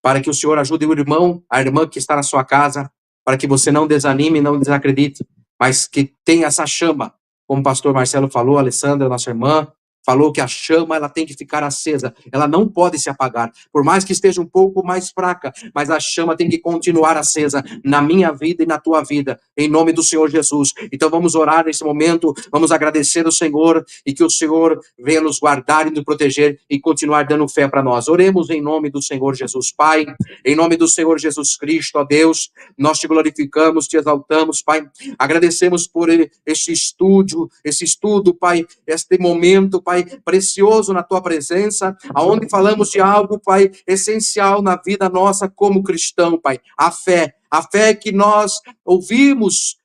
para que o Senhor ajude o irmão, a irmã que está na sua casa, para que você não desanime, não desacredite, mas que tenha essa chama, como o pastor Marcelo falou, a Alessandra, nossa irmã, falou que a chama ela tem que ficar acesa, ela não pode se apagar, por mais que esteja um pouco mais fraca, mas a chama tem que continuar acesa na minha vida e na tua vida, em nome do Senhor Jesus. Então vamos orar nesse momento, vamos agradecer ao Senhor e que o Senhor venha nos guardar e nos proteger e continuar dando fé para nós. Oremos em nome do Senhor Jesus. Pai, em nome do Senhor Jesus Cristo, ó Deus, nós te glorificamos, te exaltamos, Pai, agradecemos por esse estudo, Pai, este momento, Pai, precioso na tua presença, aonde falamos de algo, Pai, essencial na vida nossa como cristão, Pai, a fé que nós ouvimos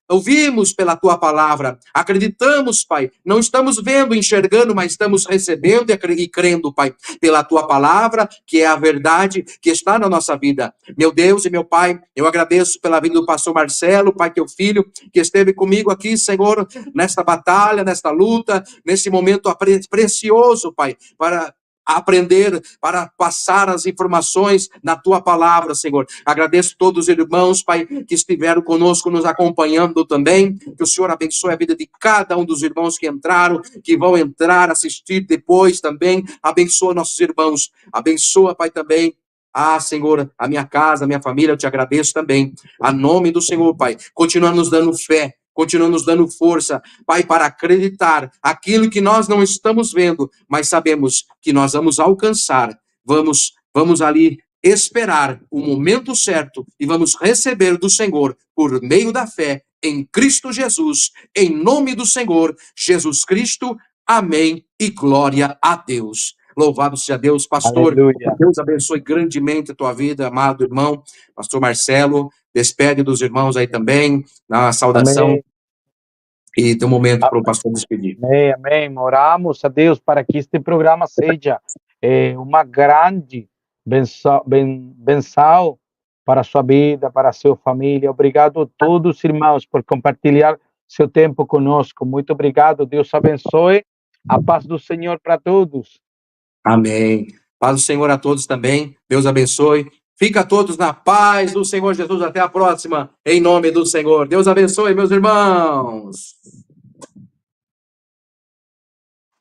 pela tua palavra, acreditamos, Pai, não estamos vendo, enxergando, mas estamos recebendo e crendo, Pai, pela tua palavra, que é a verdade que está na nossa vida. Meu Deus e meu Pai, eu agradeço pela vida do pastor Marcelo, Pai, teu filho, que esteve comigo aqui, Senhor, nesta batalha, nesta luta, nesse momento precioso, Pai, para aprender, para passar as informações na tua palavra, Senhor. Agradeço todos os irmãos, Pai, que estiveram conosco, nos acompanhando também, que o Senhor abençoe a vida de cada um dos irmãos que entraram, que vão entrar, assistir depois também, abençoa nossos irmãos, abençoa, Pai, também, Senhor, a minha casa, a minha família, eu te agradeço também, a nome do Senhor, Pai, continua nos dando fé, continua nos dando força, Pai, para acreditar aquilo que nós não estamos vendo, mas sabemos que nós vamos alcançar, vamos ali esperar o momento certo e vamos receber do Senhor por meio da fé em Cristo Jesus, em nome do Senhor Jesus Cristo. Amém e glória a Deus. Louvado seja Deus, pastor. Aleluia. Deus abençoe grandemente a tua vida, amado irmão, pastor Marcelo. Despede dos irmãos aí também, na saudação. Amém. E tem um momento para o pastor despedir. Amém, amém. Oramos a Deus para que este programa seja uma grande benção para a sua vida, para a sua família. Obrigado a todos, irmãos, por compartilhar seu tempo conosco. Muito obrigado. Deus abençoe. A paz do Senhor para todos. Amém. Paz do Senhor a todos também. Deus abençoe. Fica todos na paz do Senhor Jesus. Até a próxima, em nome do Senhor. Deus abençoe, meus irmãos.